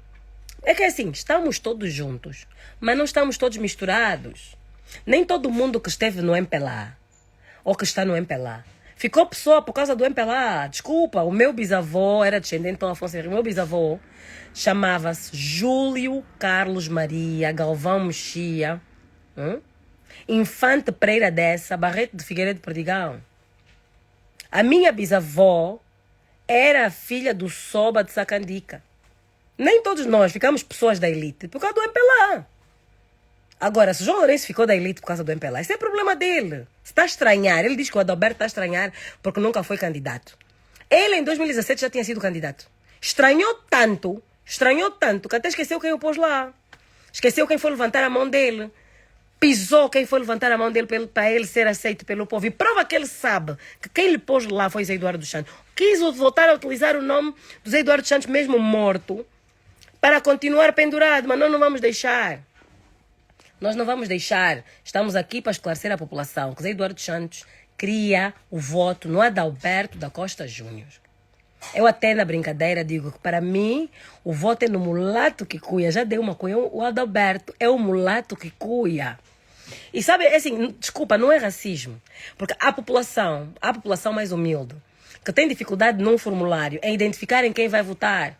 É que assim, estamos todos juntos, mas não estamos todos misturados. Nem todo mundo que esteve no MPLA, ou que está no MPLA, ficou pessoa por causa do MPLA. Desculpa, o meu bisavô era descendente de Dom Afonso Henrique. O meu bisavô chamava-se Júlio Carlos Maria Galvão Mexia, Infante Pereira dessa, Barreto de Figueiredo de Perdigão. A minha bisavó era filha do Soba de Sacandica. Nem todos nós ficamos pessoas da elite por causa do MPLA. Agora, se João Lourenço ficou da elite por causa do MPLA, isso é problema dele. Se está a estranhar, ele diz que o Adalberto está a estranhar porque nunca foi candidato. Ele, em 2017, já tinha sido candidato. Estranhou tanto, que até esqueceu quem o pôs lá. Esqueceu quem foi levantar a mão dele. Pisou quem foi levantar a mão dele para ele ser aceito pelo povo. E prova que ele sabe que quem lhe pôs lá foi Zé Eduardo dos Santos. Quis voltar a utilizar o nome do Zé Eduardo dos Santos, mesmo morto, para continuar pendurado. Mas nós não vamos deixar. Nós não vamos deixar. Estamos aqui para esclarecer a população que Zé Eduardo dos Santos cria o voto no Adalberto da Costa Júnior. Eu até na brincadeira digo que para mim o voto é no mulato que cuia. Já deu uma cuia. O Adalberto é o mulato que cuia. E sabe, assim, desculpa, não é racismo. Porque a população mais humilde, que tem dificuldade num formulário em identificar em quem vai votar.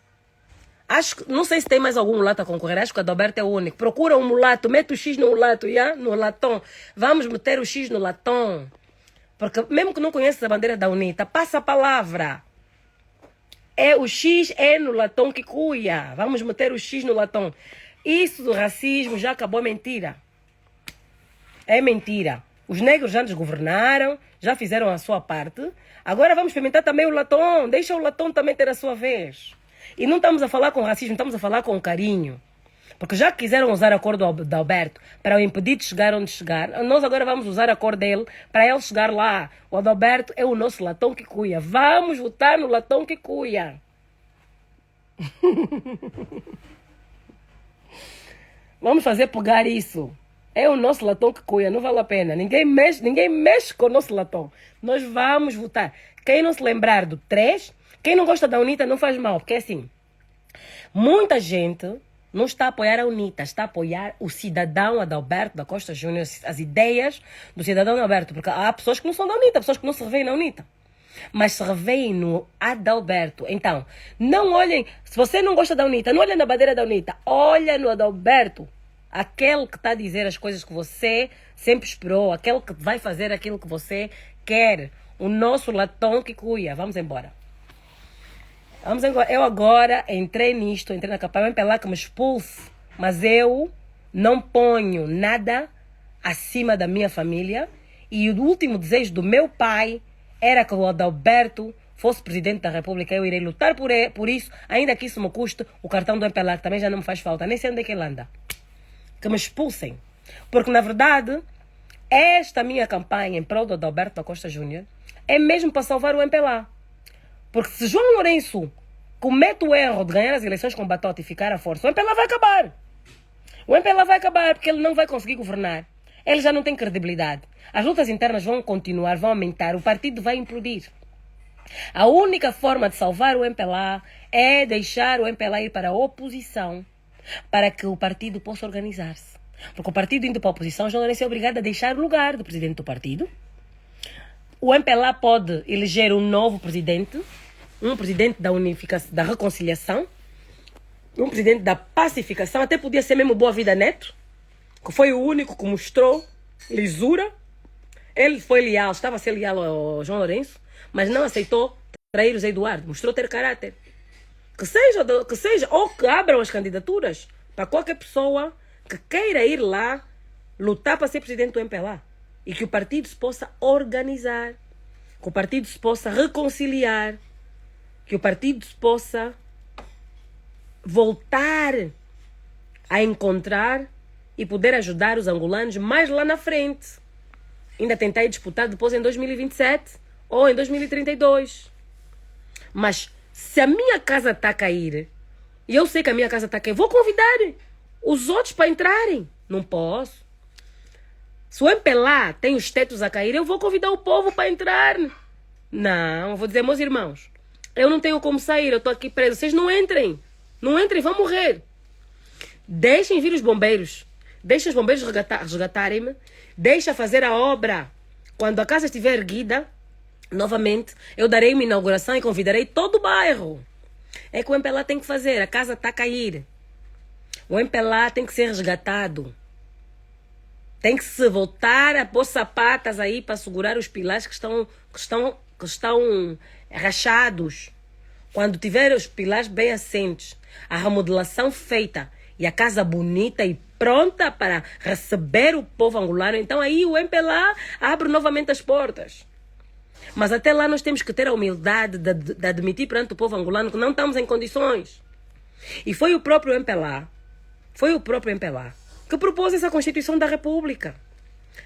Não sei se tem mais algum mulato a concorrer, acho que o Adalberto é o único. Procura um mulato, mete o X no mulato, no latão. Vamos meter o X no latão. Porque mesmo que não conheça a bandeira da UNITA, passa a palavra. O X é no latão que cuia. Vamos meter o X no latão. Isso do racismo já acabou, é mentira. É mentira. Os negros já nos governaram, já fizeram a sua parte. Agora vamos experimentar também o latão. Deixa o latão também ter a sua vez. E não estamos a falar com racismo, estamos a falar com carinho. Porque já quiseram usar a cor do Adalberto para o impedir de chegar onde chegar, nós agora vamos usar a cor dele para ele chegar lá. O Adalberto é o nosso latão que cuia. Vamos votar no latão que cuia. Vamos fazer pegar isso. É o nosso latão que cuia, não vale a pena. Ninguém mexe com o nosso latão. Nós vamos votar. Quem não se lembrar do 3, quem não gosta da UNITA não faz mal, porque é assim, muita gente não está a apoiar a UNITA, está a apoiar o cidadão Adalberto da Costa Júnior, as ideias do cidadão Adalberto, porque há pessoas que não são da UNITA, pessoas que não se revêem na UNITA, mas se revêem no Adalberto. Então, não olhem, se você não gosta da UNITA, não olhem na bandeira da UNITA, olha no Adalberto, aquele que está a dizer as coisas que você sempre esperou, aquele que vai fazer aquilo que você quer, o nosso latão que cuia. Vamos embora. Eu agora entrei na campanha, vai pelar que me expulse, mas eu não ponho nada acima da minha família, e o último desejo do meu pai era que o Adalberto fosse presidente da República. Eu irei lutar por isso, ainda que isso me custe o cartão do MPLA, que também já não me faz falta, nem sei onde é que ele anda. Que me expulsem. Porque, na verdade, esta minha campanha em prol do Adalberto da Costa Júnior é mesmo para salvar o MPLA. Porque se João Lourenço comete o erro de ganhar as eleições com Batota e ficar à força, o MPLA vai acabar. O MPLA vai acabar porque ele não vai conseguir governar. Ele já não tem credibilidade. As lutas internas vão continuar, vão aumentar, o partido vai implodir. A única forma de salvar o MPLA é deixar o MPLA ir para a oposição, para que o partido possa organizar-se. Porque o partido indo para a oposição, João Lourenço é obrigado a deixar o lugar do presidente do partido. O MPLA pode eleger um novo presidente, um presidente da unificação, da reconciliação, um presidente da pacificação, até podia ser mesmo Boa Vida Neto, que foi o único que mostrou lisura. Ele foi leal, estava a ser leal ao João Lourenço, mas não aceitou trair o Zé Eduardo, mostrou ter caráter. Que seja, ou que abram as candidaturas para qualquer pessoa que queira ir lá lutar para ser presidente do MPLA. E que o partido se possa organizar, que o partido se possa reconciliar, que o partido se possa voltar a encontrar e poder ajudar os angolanos mais lá na frente. Ainda tentar disputar depois em 2027 ou em 2032. Mas se a minha casa está a cair, e eu sei que a minha casa está a cair, vou convidar os outros para entrarem. Não posso. Se o MPLA tem os tetos a cair, eu vou convidar o povo para entrar. Não, eu vou dizer, meus irmãos, eu não tenho como sair, eu estou aqui preso. Vocês não entrem. Não entrem, vão morrer. Deixem vir os bombeiros. Deixem os bombeiros resgatarem-me. Deixa fazer a obra. Quando a casa estiver erguida, novamente, eu darei uma inauguração e convidarei todo o bairro. É que o MPLA tem que fazer. A casa está a cair. O MPLA tem que ser resgatado. Tem que se voltar a pôr sapatas aí para segurar os pilares que estão rachados. Quando tiver os pilares bem assentes, a remodelação feita e a casa bonita e pronta para receber o povo angolano, então aí o MPLA abre novamente as portas. Mas até lá nós temos que ter a humildade de admitir perante o povo angolano que não estamos em condições. E foi o próprio MPLA que propôs essa Constituição da República.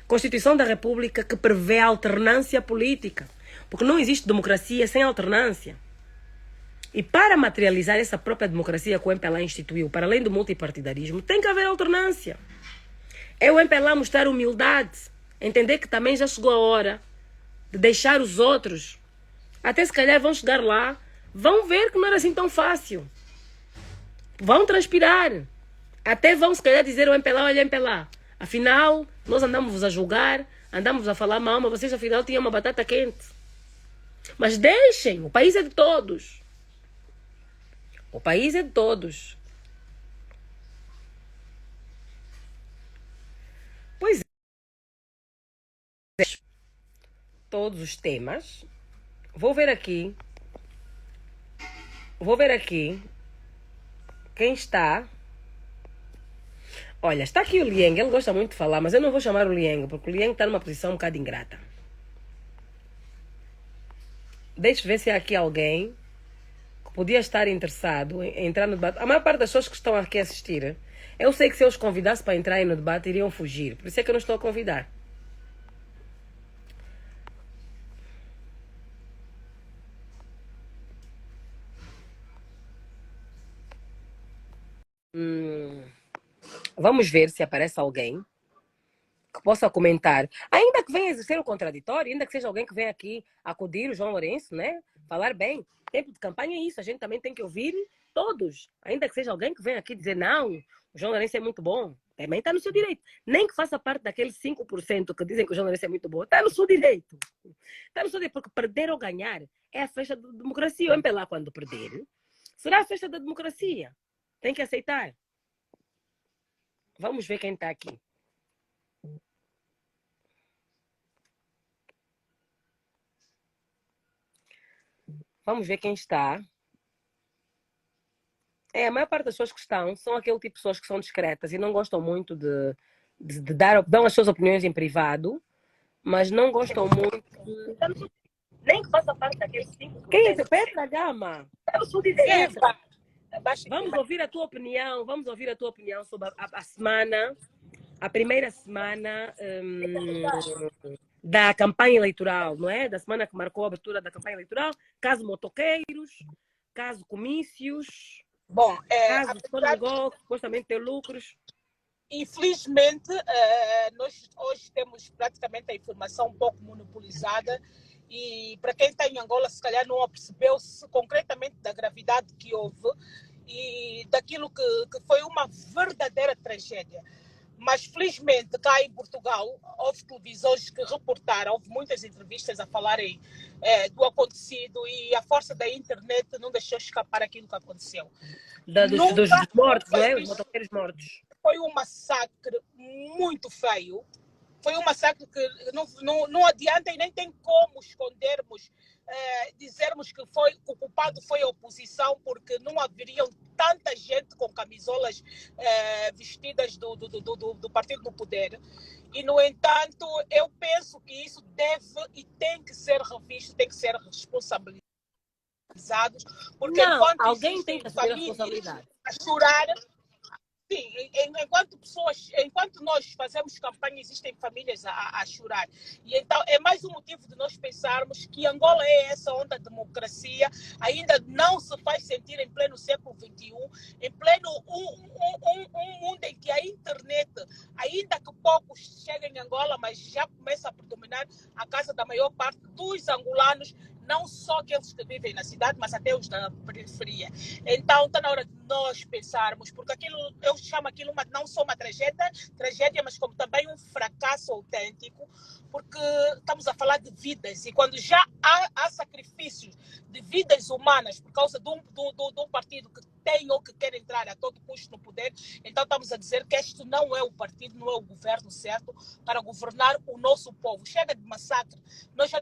Constituição da República que prevê a alternância política. Porque não existe democracia sem alternância. E para materializar essa própria democracia que o MPLA instituiu, para além do multipartidarismo, tem que haver alternância. É o MPLA mostrar humildade, entender que também já chegou a hora de deixar os outros, até se calhar vão chegar lá, vão ver que não era assim tão fácil. Vão transpirar. Até vão se calhar dizer ao MPLA, olha MPLA, afinal, nós andamos a julgar, andamos a falar mal, mas vocês afinal tinham uma batata quente. Mas deixem, o país é de todos. O país é de todos. Pois é. Todos os temas. Vou ver aqui. Quem está. Olha, está aqui o Lieng. Ele gosta muito de falar, mas eu não vou chamar o Lieng, porque o Lieng está numa posição um bocado ingrata. Deixa eu ver se há aqui alguém que podia estar interessado em entrar no debate. A maior parte das pessoas que estão aqui a assistir, eu sei que se eu os convidasse para entrarem no debate, iriam fugir. Por isso é que eu não estou a convidar. Vamos ver se aparece alguém que possa comentar. Ainda que venha exercer o contraditório, ainda que seja alguém que venha aqui acudir o João Lourenço, né? Falar bem. Tempo de campanha é isso, a gente também tem que ouvir todos. Ainda que seja alguém que venha aqui dizer, não, o João Lourenço é muito bom. Também está no seu direito. Nem que faça parte daqueles 5% que dizem que o João Lourenço é muito bom. Está no seu direito. Está no seu direito, porque perder ou ganhar é a festa da democracia. O MPLA, quando perder, será a festa da democracia. Tem que aceitar. Vamos ver quem está aqui. Vamos ver quem está. A maior parte das pessoas que estão são aquele tipo de pessoas que são discretas e não gostam muito de dar, dão as suas opiniões em privado, mas não gostam muito. Nem que faça parte daqueles 5%. Quem é esse? Petra Gama? Eu sou de Petra. Vamos ouvir a tua opinião. Vamos ouvir a tua opinião sobre a semana, a primeira semana da campanha eleitoral, não é? Da semana que marcou a abertura da campanha eleitoral. Caso motoqueiros, caso comícios. Bom, caso de supostamente ter lucros. Infelizmente, nós hoje temos praticamente a informação um pouco monopolizada e para quem está em Angola, se calhar não percebeu-se concretamente da gravidade que houve e daquilo que foi uma verdadeira tragédia. Mas, felizmente, cá em Portugal, houve televisões que reportaram, houve muitas entrevistas a falarem do acontecido e a força da internet não deixou escapar aquilo que aconteceu. Dos mortos, não é? Os motoqueiros mortos. Foi um massacre muito feio. Foi um massacre que não adianta e nem tem como escondermos, dizermos que o culpado foi a oposição, porque não haveriam tanta gente com camisolas vestidas do partido no poder. E, no entanto, eu penso que isso deve e tem que ser revisto, tem que ser responsabilizado. Porque não, enquanto alguém tem que assumir a responsabilidade. A chorar. Sim, enquanto nós fazemos campanha, existem famílias a chorar. E então é mais um motivo de nós pensarmos que Angola é essa onde a democracia ainda não se faz sentir em pleno século XXI, em pleno um mundo em que a internet, ainda que poucos cheguem em Angola, mas já começa a predominar a casa da maior parte dos angolanos, não só aqueles que vivem na cidade, mas até os da periferia. Então, está na hora de nós pensarmos, porque eu chamo aquilo não só uma tragédia, mas como também um fracasso autêntico, porque estamos a falar de vidas, e quando já há sacrifícios de vidas humanas por causa de um partido que tem ou que quer entrar a todo custo no poder, então estamos a dizer que este não é o partido, não é o governo certo para governar o nosso povo. Chega de massacre. Nós já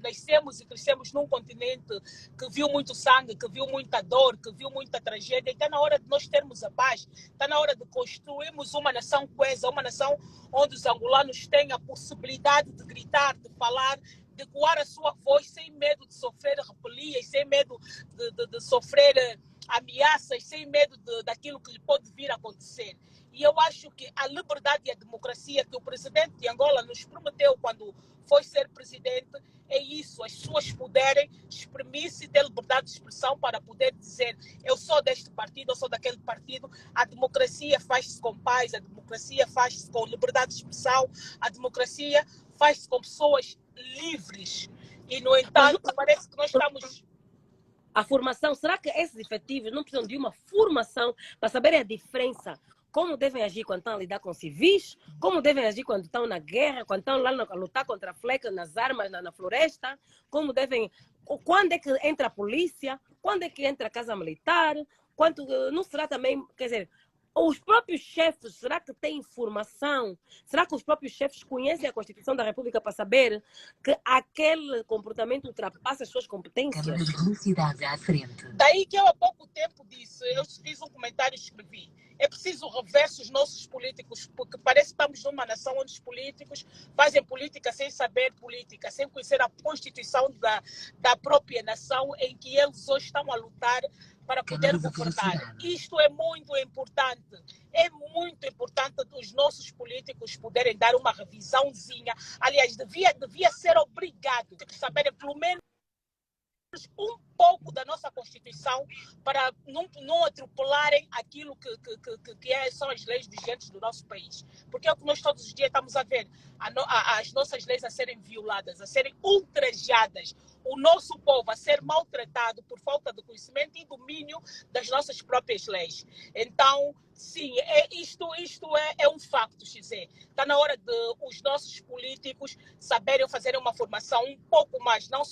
nascemos e crescemos num continente que viu muito sangue, que viu muita dor, que viu muita tragédia. Está na hora de nós termos a paz. Está na hora de construirmos uma nação coesa, uma nação onde os angolanos têm a possibilidade de gritar, de falar, de coar a sua voz sem medo de sofrer repelias, sem medo de sofrer ameaças, sem medo daquilo que lhe pode vir a acontecer. E eu acho que a liberdade e a democracia que o presidente de Angola nos prometeu quando foi ser presidente é isso, as pessoas poderem exprimir-se e ter liberdade de expressão para poder dizer eu sou deste partido, eu sou daquele partido. A democracia faz-se com paz, a democracia faz-se com liberdade de expressão, a democracia faz-se com pessoas livres. E, no entanto, parece que nós estamos... A formação, será que esses efetivos não precisam de uma formação para saberem a diferença? como devem agir quando estão a lidar com civis, como devem agir quando estão na guerra, quando estão lá a lutar contra a fleca, nas armas, na floresta, como devem... Quando é que entra a polícia, quando é que entra a casa militar, quando, não será também, quer dizer, os próprios chefes, será que têm informação? Será que os próprios chefes conhecem a Constituição da República para saber que aquele comportamento ultrapassa as suas competências? Câmara de velocidade à frente. Daí que eu há pouco tempo disse, eu fiz um comentário e escrevi, é preciso rever os nossos políticos, porque parece que estamos numa nação onde os políticos fazem política sem saber política, sem conhecer a Constituição da própria nação em que eles hoje estão a lutar para poder governar. Isto é muito importante. É muito importante os nossos políticos poderem dar uma revisãozinha. Aliás, devia ser obrigado a saberem pelo menos um pouco da nossa Constituição para não atropelarem aquilo que são as leis vigentes do nosso país. Porque é o que nós todos os dias estamos a ver, as nossas leis a serem violadas, a serem ultrajadas, o nosso povo a ser maltratado por falta de conhecimento e domínio das nossas próprias leis. Então, sim, isto é um facto, Xizé. Está na hora de os nossos políticos saberem fazer uma formação um pouco mais, não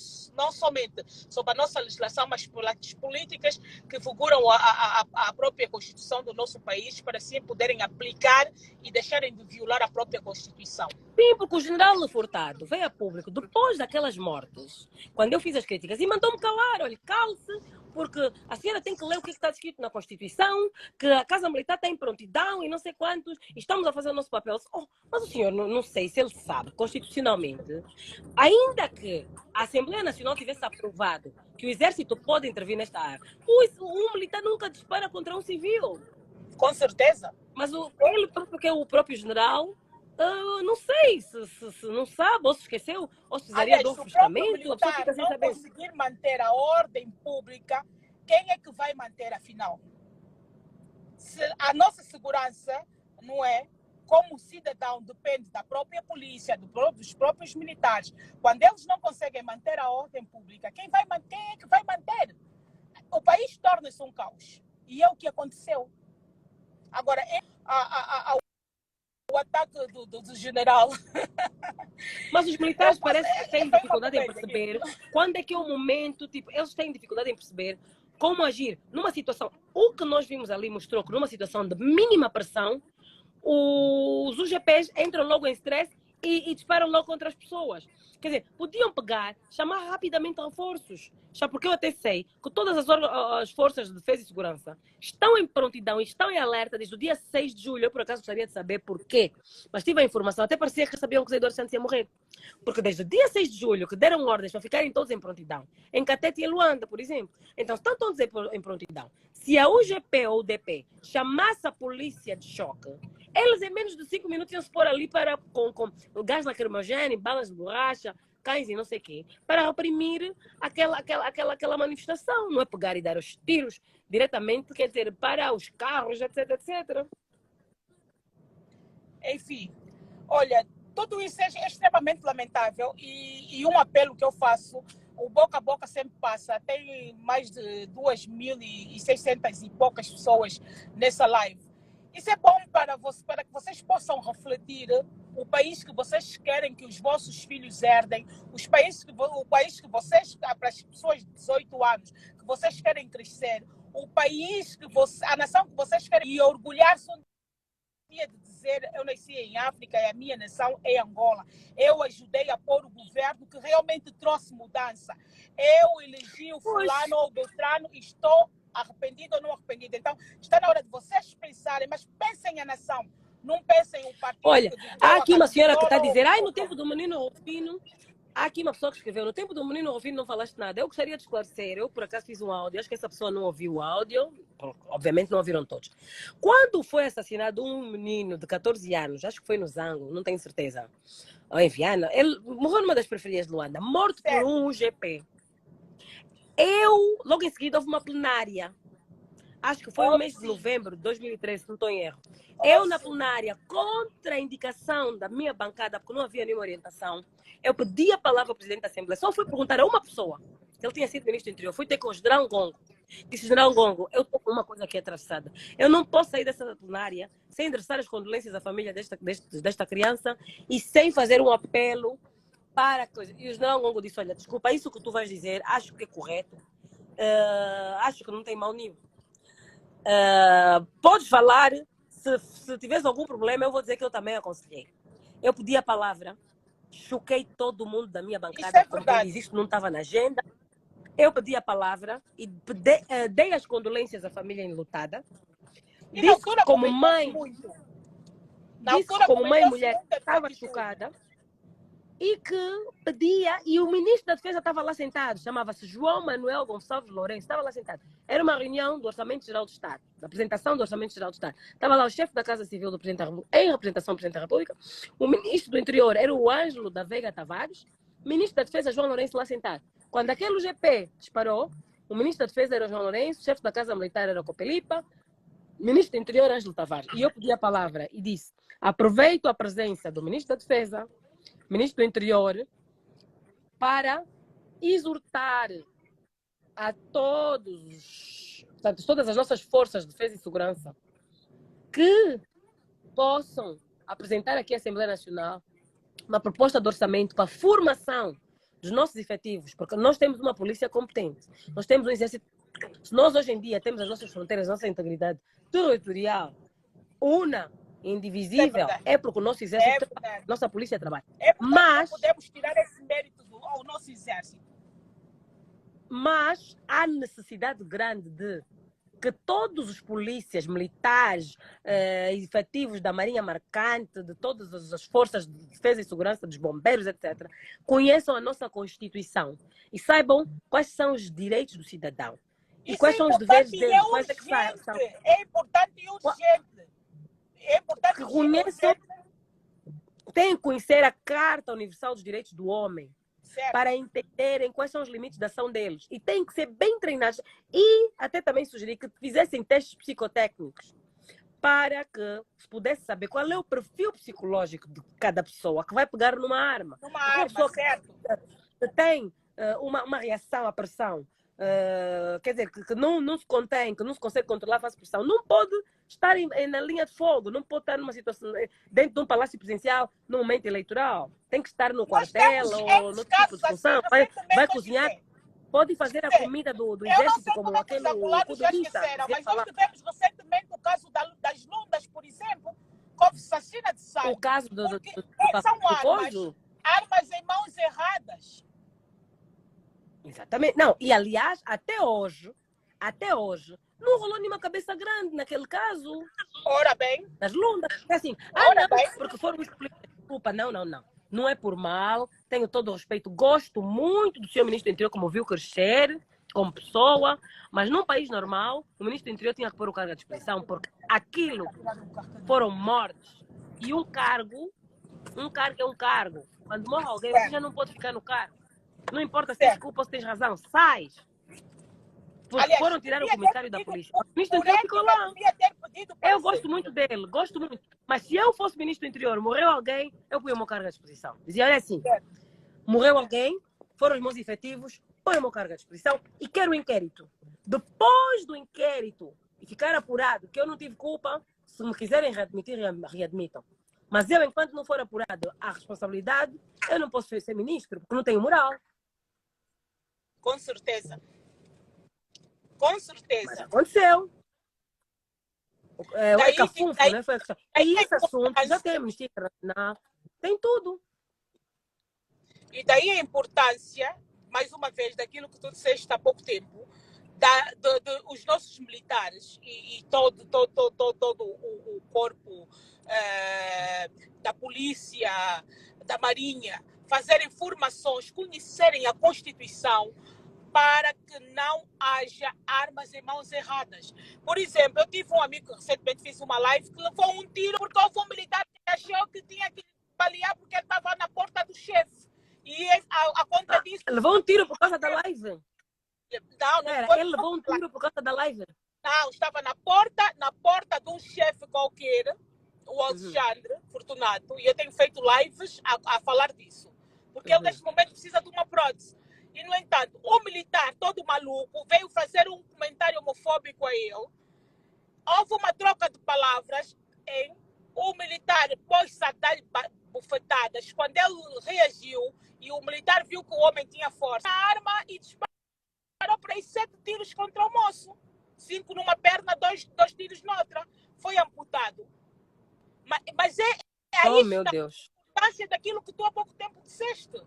somente sobre a nossa legislação, mas pelas políticas que figuram a própria Constituição do nosso país, para assim poderem aplicar e deixarem de violar a própria Constituição. Sim, porque o general Furtado veio a público depois daquelas mortes, quando eu fiz as críticas, e mandou-me calar, olha, calce, porque a senhora tem que ler o que está escrito na Constituição, que a Casa Militar está em prontidão e não sei quantos, e estamos a fazer o nosso papel. Oh, mas o senhor, não sei se ele sabe, constitucionalmente, ainda que a Assembleia Nacional tivesse aprovado que o Exército pode intervir nesta área, um militar nunca dispara contra um civil. Com certeza. Mas ele próprio, que é o próprio general... não sei se não sabe, ou se esqueceu, ou se precisaria de um ofuscamento. A pessoa fica sem saber. Se não conseguir manter a ordem pública, quem é que vai manter, afinal? Se a nossa segurança, não é, como cidadão, depende da própria polícia, dos próprios militares. Quando eles não conseguem manter a ordem pública, quem é que vai manter? O país torna-se um caos. E é o que aconteceu. Agora, o ataque do general. Mas os militares parece que têm dificuldade em perceber quando é que é o momento, tipo, eles têm dificuldade em perceber como agir numa situação. O que nós vimos ali mostrou que numa situação de mínima pressão, os UGPs entram logo em stress e disparam logo contra as pessoas. Quer dizer, podiam pegar, chamar rapidamente reforços. Já porque eu até sei que todas as forças de defesa e segurança estão em prontidão e estão em alerta desde o dia 6 de julho. Eu, por acaso, gostaria de saber porquê. Mas tive a informação, até parecia que sabiam que o Eduardo Santos ia morrer. Porque desde o dia 6 de julho que deram ordens para ficarem todos em prontidão. Em Catete e Luanda, por exemplo. Então, estão todos em prontidão. Se a UGP ou o DP chamasse a polícia de choque, eles em menos de 5 minutos iam se pôr ali com gás lacrimogéneo, balas de borracha, cães e não sei o quê, para reprimir aquela manifestação. Não é pegar e dar os tiros diretamente, quer dizer, para os carros, etc, etc. Enfim, olha, tudo isso é extremamente lamentável e um apelo que eu faço, o boca a boca sempre passa, tem mais de 2.600 e poucas pessoas nessa live. Isso é bom para que vocês possam refletir o país que vocês querem que os vossos filhos herdem, o país que vocês, para as pessoas de 18 anos, que vocês querem crescer, o país a nação que vocês querem, e orgulhar-se um dia de dizer, eu nasci em África e a minha nação é Angola. Eu ajudei a pôr o governo que realmente trouxe mudança. Eu elegi o fulano ou o Beltrano e estou arrependido ou não arrependido. Então, está na hora de vocês pensarem, mas pensem a nação, não pensem o partido. Olha, há aqui uma senhora que está a dizer, no tempo do menino Rufino, há aqui uma pessoa que escreveu, no tempo do menino Rufino não falaste nada. Eu gostaria de esclarecer, eu por acaso fiz um áudio, acho que essa pessoa não ouviu o áudio, obviamente não ouviram todos. Quando foi assassinado um menino de 14 anos, acho que foi no Zango, não tenho certeza, ou em Viana, ele morreu numa das periferias de Luanda, morto por um UGP. Logo em seguida, houve uma plenária. Acho que foi no mês de novembro de 2013, se não estou em erro. Eu, na plenária, contra a indicação da minha bancada, porque não havia nenhuma orientação, eu pedi a palavra ao presidente da Assembleia. Só fui perguntar a uma pessoa, se ele tinha sido ministro do Interior. Fui ter com o general Ngongo. Disse, General Gongo, eu estou com uma coisa aqui atrasada. Eu não posso sair dessa plenária sem endereçar as condolências à família desta criança e sem fazer um apelo para a coisa. E o General Gongo disse, olha, desculpa, isso que tu vais dizer, acho que é correto. Acho que não tem mau nível. Podes falar, se tiveres algum problema, eu vou dizer que eu também aconselhei. Eu pedi a palavra, choquei todo mundo da minha bancada, como quem diz, isto não estava na agenda. Eu pedi a palavra e dei as condolências à família enlutada. Disse que como mãe, mulher, estava chocada. E que pedia, e o ministro da Defesa estava lá sentado, chamava-se João Manuel Gonçalves Lourenço, estava lá sentado. Era uma reunião do Orçamento Geral do Estado, da apresentação do Orçamento Geral do Estado. Estava lá o chefe da Casa Civil do Presidente da República, em representação do Presidente da República. O ministro do Interior era o Ângelo da Veiga Tavares, o ministro da Defesa, João Lourenço, lá sentado. Quando aquele GP disparou, o ministro da Defesa era o João Lourenço, o chefe da Casa Militar era o Copelipa, o ministro do Interior, Ângelo Tavares. E eu pedi a palavra e disse, aproveito a presença do ministro da Defesa, ministro do Interior, para exortar a todas as nossas forças de defesa e segurança que possam apresentar aqui à Assembleia Nacional uma proposta de orçamento para a formação dos nossos efetivos, porque nós temos uma polícia competente, nós temos um exército. Se nós hoje em dia temos as nossas fronteiras, a nossa integridade territorial, indivisível, é porque o nosso exército, nossa polícia trabalha. Mas não podemos tirar esse mérito ao nosso exército. Mas há necessidade grande de que todos os polícias militares, efetivos da Marinha Mercante, de todas as forças de defesa e segurança, dos bombeiros, etc., conheçam a nossa Constituição e saibam quais são os direitos do cidadão. E quais são os deveres deles. É importante e urgente. É importante que conheçam, têm que conhecer a Carta Universal dos Direitos do Homem, certo, para entenderem quais são os limites da ação deles. E têm que ser bem treinados. E até também sugeri que fizessem testes psicotécnicos para que se pudesse saber qual é o perfil psicológico de cada pessoa que vai pegar numa arma. Uma pessoa certo, que tem uma reação à pressão, quer dizer, que não se contém, que não se consegue controlar a pressão, não pode estar na linha de fogo, não pode estar numa situação dentro de um palácio presidencial num momento eleitoral. Tem que estar no quartel ou no tipo de função, vai cozinhar, pode fazer a comida do exército como aquele comunista. Mas nós tivemos recentemente o caso das Lundas, por exemplo, com assassina de sangue. O caso do são armas em mãos erradas. Exatamente. Não, e aliás, até hoje, não rolou nenhuma cabeça grande naquele caso. Ora bem. Das Lundas. É assim, porque foram desculpa, não. Não é por mal, tenho todo o respeito, gosto muito do seu ministro do Interior, como viu crescer, como pessoa, mas num país normal, o ministro do Interior tinha que pôr o cargo à disposição, porque aquilo foram mortes. E um cargo é um cargo. Quando morre alguém, você já não pode ficar no cargo. Não importa se tens culpa ou se tens razão, sais. Porque foram tirar o comissário da polícia. O ministro do Interior ficou lá. Eu gosto muito dele, gosto muito. Mas se eu fosse ministro do Interior, morreu alguém, eu punha o meu cargo à disposição. Dizia, olha assim, morreu alguém, foram os meus efetivos, põe o meu cargo à disposição e quero o inquérito. Depois do inquérito e ficar apurado que eu não tive culpa, se me quiserem readmitir, readmitam. Mas eu, enquanto não for apurado a responsabilidade, eu não posso ser ministro, porque não tenho moral. Com certeza. Com certeza. Mas aconteceu. O Ecafunfo, né? Foi a questão. E esse assunto já tem Amnistia Internacional, tem tudo. E daí a importância, mais uma vez, daquilo que tu disseste há pouco tempo, os nossos militares e todo o corpo da polícia, da marinha, fazerem formações, conhecerem a Constituição para que não haja armas em mãos erradas. Por exemplo, eu tive um amigo que recentemente fez uma live que levou um tiro porque houve um militar que achou que tinha que balear porque ele estava na porta do chefe. E a conta disso... Levou um tiro por causa da live? Não ele levou um tiro por causa da live? Não, estava na porta de um chefe qualquer, o Alexandre Fortunato, e eu tenho feito lives a falar disso. Porque ele, neste momento, precisa de uma prótese. E, no entanto, o militar, todo maluco, veio fazer um comentário homofóbico a ele. Houve uma troca de palavras em o militar pôs-se a dar bufetadas. Quando ele reagiu e o militar viu que o homem tinha força, a arma e disparou para aí 7 tiros contra o moço. 5 numa perna, 2 tiros noutra. Foi amputado. Mas é Oh, meu Deus. a importância daquilo que tu há pouco tempo disseste.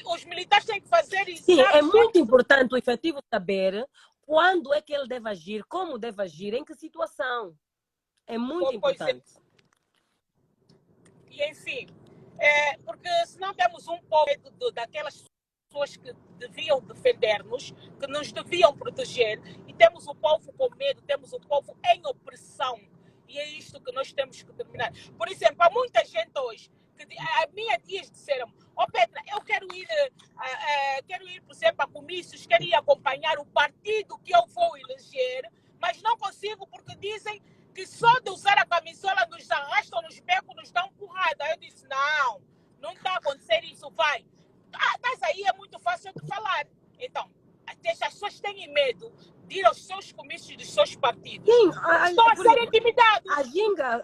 Os militares têm que fazer isso. Sim, é muito importante o efetivo saber quando é que ele deve agir, como deve agir, em que situação. É muito importante. E enfim, porque senão temos um pouco daquelas pessoas que deviam defender-nos, que nos deviam proteger, e temos o povo com medo, temos o povo em opressão. E é isto que nós temos que terminar. Por exemplo, há muita gente hoje, a minha tias disseram, Petra, eu quero ir, por exemplo, a comícios, quero ir acompanhar o partido que eu vou eleger, mas não consigo porque dizem que só de usar a camisola nos arrastam nos becos, nos dão porrada. Eu disse, não está a acontecer isso, vai. Mas aí é muito fácil de falar. Então, até as pessoas têm medo de ir aos seus comícios dos seus partidos. Sim, estão a ser intimidados.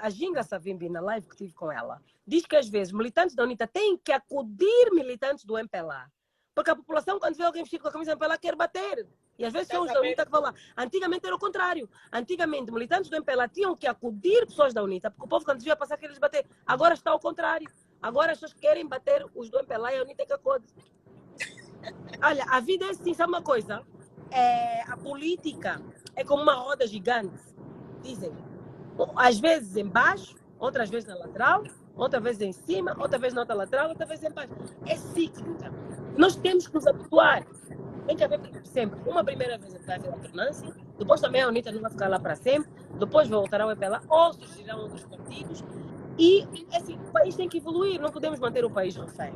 A Ginga Savimbi, na live que tive com ela, diz que às vezes militantes da UNITA têm que acudir militantes do MPLA. Porque a população, quando vê alguém vestido com a camisa do MPLA, quer bater. E às vezes são os da UNITA que vão lá. Antigamente era o contrário. Antigamente, militantes do MPLA tinham que acudir pessoas da UNITA, porque o povo, quando devia passar, queria bater. Agora está ao contrário. Agora as pessoas querem bater os do MPLA e a UNITA que acude. Olha, a vida é assim, sabe uma coisa? A política é como uma roda gigante. Dizem, às vezes embaixo, outras vezes na lateral, outra vez em cima, outra vez na outra lateral, outra vez embaixo. É cíclica. Nós temos que nos habituar. Tem que haver sempre. Uma primeira vez vai haver alternância, depois também a UNITA não vai ficar lá para sempre, depois voltará o MPLA ou surgirão outros partidos. E assim, o país tem que evoluir, não podemos manter o país refém.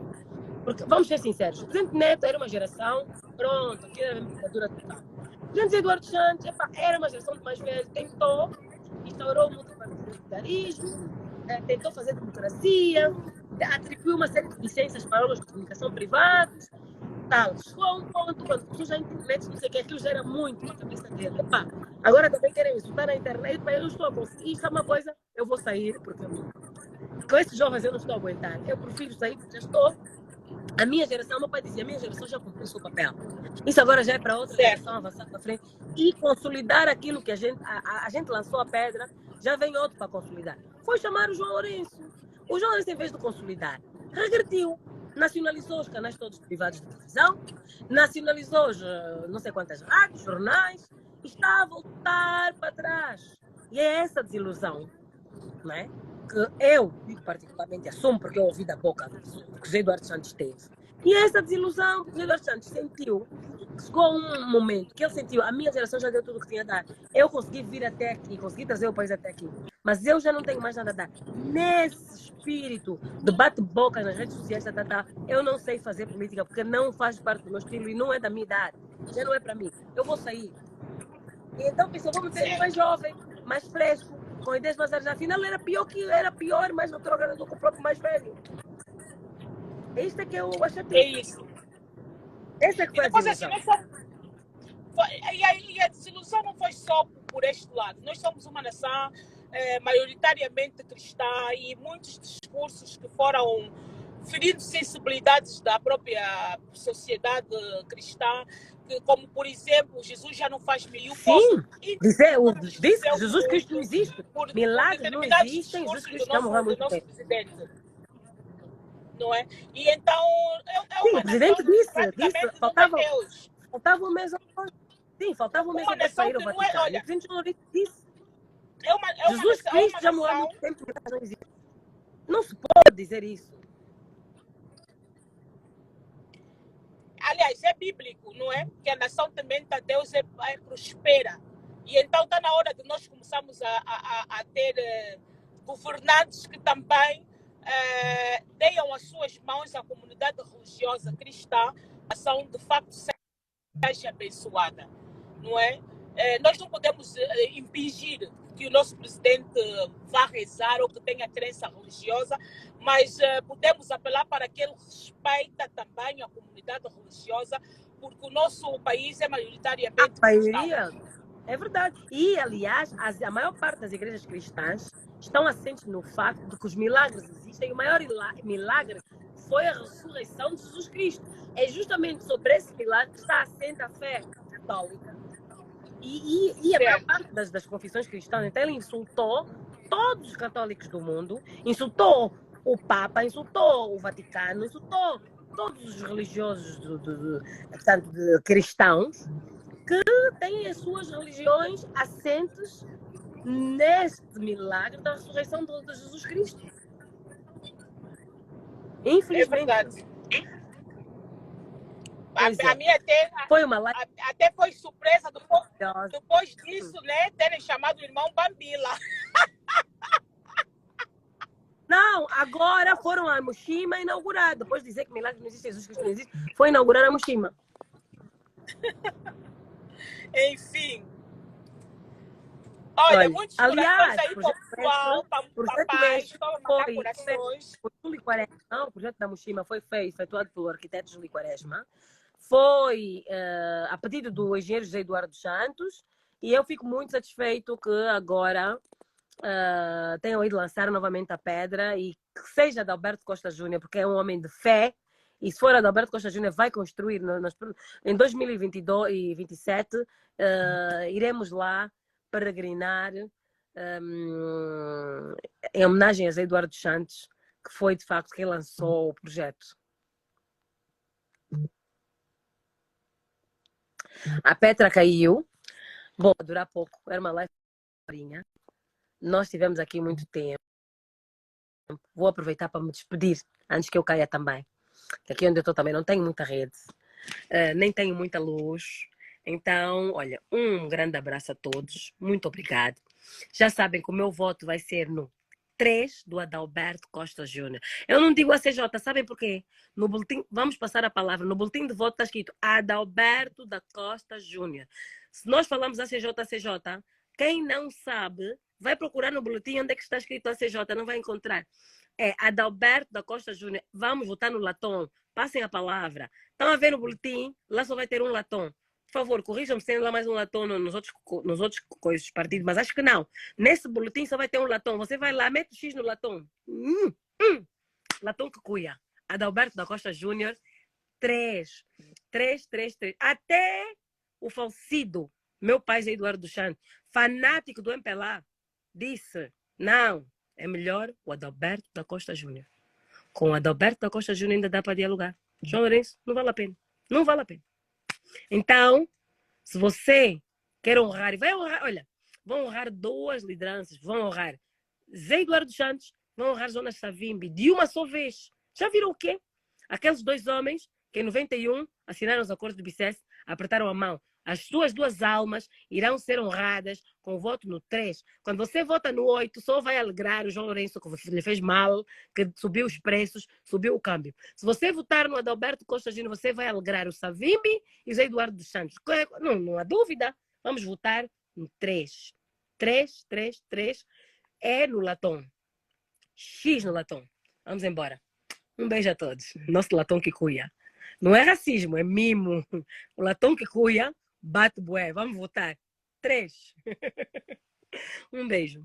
Porque, vamos ser sinceros, o presidente Neto era uma geração, pronto, que era uma ditadura total. O presidente Eduardo Santos era uma geração de mais velhos, tentou, instaurou o multipartidarismo, tentou fazer democracia, atribuiu uma série de licenças para órgãos de comunicação privados, tal. Chegou a um ponto, quando surgiu a internet, não sei o que, aquilo já era muito na cabeça dele. Epá, agora também querem insultar na internet, eu estou a conseguir, sabe uma coisa? Eu vou sair, porque com esses jovens eu não estou a aguentar. Eu prefiro sair, porque já estou. A minha geração, meu pai dizia, a minha geração já cumpriu o seu papel. Isso agora já é para outra geração avançar para frente e consolidar aquilo que a gente lançou a pedra, já vem outro para consolidar. Foi chamar o João Lourenço. O João Lourenço, em vez de consolidar, regrediu. Nacionalizou os canais todos privados de televisão, nacionalizou os, não sei quantas rádios, jornais, e está a voltar para trás. E é essa desilusão, não é? Que eu, particularmente, assumo, porque eu ouvi da boca do que José Eduardo Santos teve. E essa desilusão que José Eduardo Santos sentiu, chegou um momento que ele sentiu, a minha geração já deu tudo o que tinha a dar. Eu consegui vir até aqui, consegui trazer o país até aqui, mas eu já não tenho mais nada a dar. Nesse espírito de bate-boca nas redes sociais, eu não sei fazer política, porque não faz parte do meu estilo e não é da minha idade. Já não é para mim. Eu vou sair. E então pensou, vou meter um mais jovem, mais fresco, com ideias mais áreas. Afinal, era pior, mais retrógrado do que o próprio mais velho. Isto é que eu acho que é isso. Essa é que foi a desilusão. E a desilusão não foi só por este lado. Nós somos uma nação maioritariamente cristã e muitos discursos que foram ferindo sensibilidades da própria sociedade cristã, que, como, por exemplo, Jesus já não faz milho. Sim, Jesus Cristo não existe. Milagres não existem, Jesus Cristo já morreu há muito tempo. Presidente. Não é? E então sim, o presidente disse faltava um mês faltava um mês para sair ao Vaticano. O presidente não disse. Jesus Cristo já morreu há muito tempo, não existe. Não se pode dizer isso. Aliás, é bíblico, não é? Que a nação temente a Deus prospera. E então está na hora de nós começarmos a ter governantes que também deem as suas mãos à comunidade religiosa cristã, a nação de facto seja abençoada, não é? Nós não podemos impingir que o nosso presidente vá rezar ou que tenha crença religiosa, mas podemos apelar para que ele respeite também a comunidade religiosa, porque o nosso país é maioritariamente cristão. É verdade. E, aliás, a maior parte das igrejas cristãs estão assentes no facto de que os milagres existem. E o maior milagre foi a ressurreição de Jesus Cristo. É justamente sobre esse milagre que está assente a fé católica. E a maior Certo. parte das confissões cristãs, então ele insultou todos os católicos do mundo, insultou o Papa, insultou o Vaticano, insultou todos os religiosos portanto, de cristãos que têm as suas religiões assentes neste milagre da ressurreição de Jesus Cristo. É Infelizmente. verdade. Pois A é. minha Foi uma live até foi surpresa maravilhosa. depois disso, né? Terem chamado o irmão Bambila. Não, agora foram a Mushima inaugurar. Depois de dizer que milagre não existe, Jesus Cristo não existe, foi inaugurar a Mushima. Enfim. Olha, muitos aliás, corações aí para o pessoal, para paz, toma corações. O Júlio Quaresma, o projeto da Mushima foi efetuado pelo arquiteto Júlio Quaresma. Foi a pedido do engenheiro José Eduardo Santos. E eu fico muito satisfeito que agora tenham ido lançar novamente a pedra e que seja de Alberto Costa Júnior, porque é um homem de fé. E se for a de Alberto Costa Júnior, vai construir em 2022 e 2027. Iremos lá peregrinar em homenagem a Zé Eduardo Santos, que foi de facto quem lançou o projeto. A Petra caiu. Bom, durar pouco. Era uma live. Nós tivemos aqui muito tempo. Vou aproveitar para me despedir antes que eu caia também. Aqui onde eu estou também não tenho muita rede, nem tenho muita luz. Então, olha, um grande abraço a todos. Muito obrigado. Já sabem que o meu voto vai ser no 3 do Adalberto Costa Júnior. Eu não digo ACJ, sabem por quê? No boletim, vamos passar a palavra. No boletim de voto está escrito Adalberto da Costa Júnior. Se nós falamos ACJ, quem não sabe, vai procurar no boletim onde é que está escrito ACJ, não vai encontrar. É Adalberto da Costa Júnior. Vamos votar no latom. Passem a palavra. Estão a ver no boletim? Lá só vai ter um latom. Por favor, corrijam-me se tem lá mais um latom nos outros coisas, partidos, mas acho que não. Nesse boletim só vai ter um latom. Você vai lá, mete o X no latom. Latom que cuia. Adalberto da Costa Júnior, 3. Até o falecido, meu pai Zé Eduardo dos Santos, fanático do MPLA, disse, não, é melhor o Adalberto da Costa Júnior. Com o Adalberto da Costa Júnior ainda dá para dialogar. João Lourenço, não vale a pena. Não vale a pena. Então, se você quer honrar, e vai honrar, olha, vão honrar duas lideranças, vão honrar Zé Eduardo Santos, vão honrar Jonas Savimbi, de uma só vez. Já viram o quê? Aqueles dois homens que em 91 assinaram os acordos do Bicesse, apertaram a mão. As suas duas almas irão ser honradas com o voto no 3. Quando você vota no 8, só vai alegrar o João Lourenço, que lhe fez mal, que subiu os preços, subiu o câmbio. Se você votar no Adalberto Costa Júnior, você vai alegrar o Savimbi e o Zé Eduardo dos Santos. Não há dúvida. Vamos votar no 3. 3 é no latom. X no latom. Vamos embora. Um beijo a todos. Nosso latom que cuia. Não é racismo, é mimo. O latom que cuia, bate bué. Vamos votar. 3. Um beijo.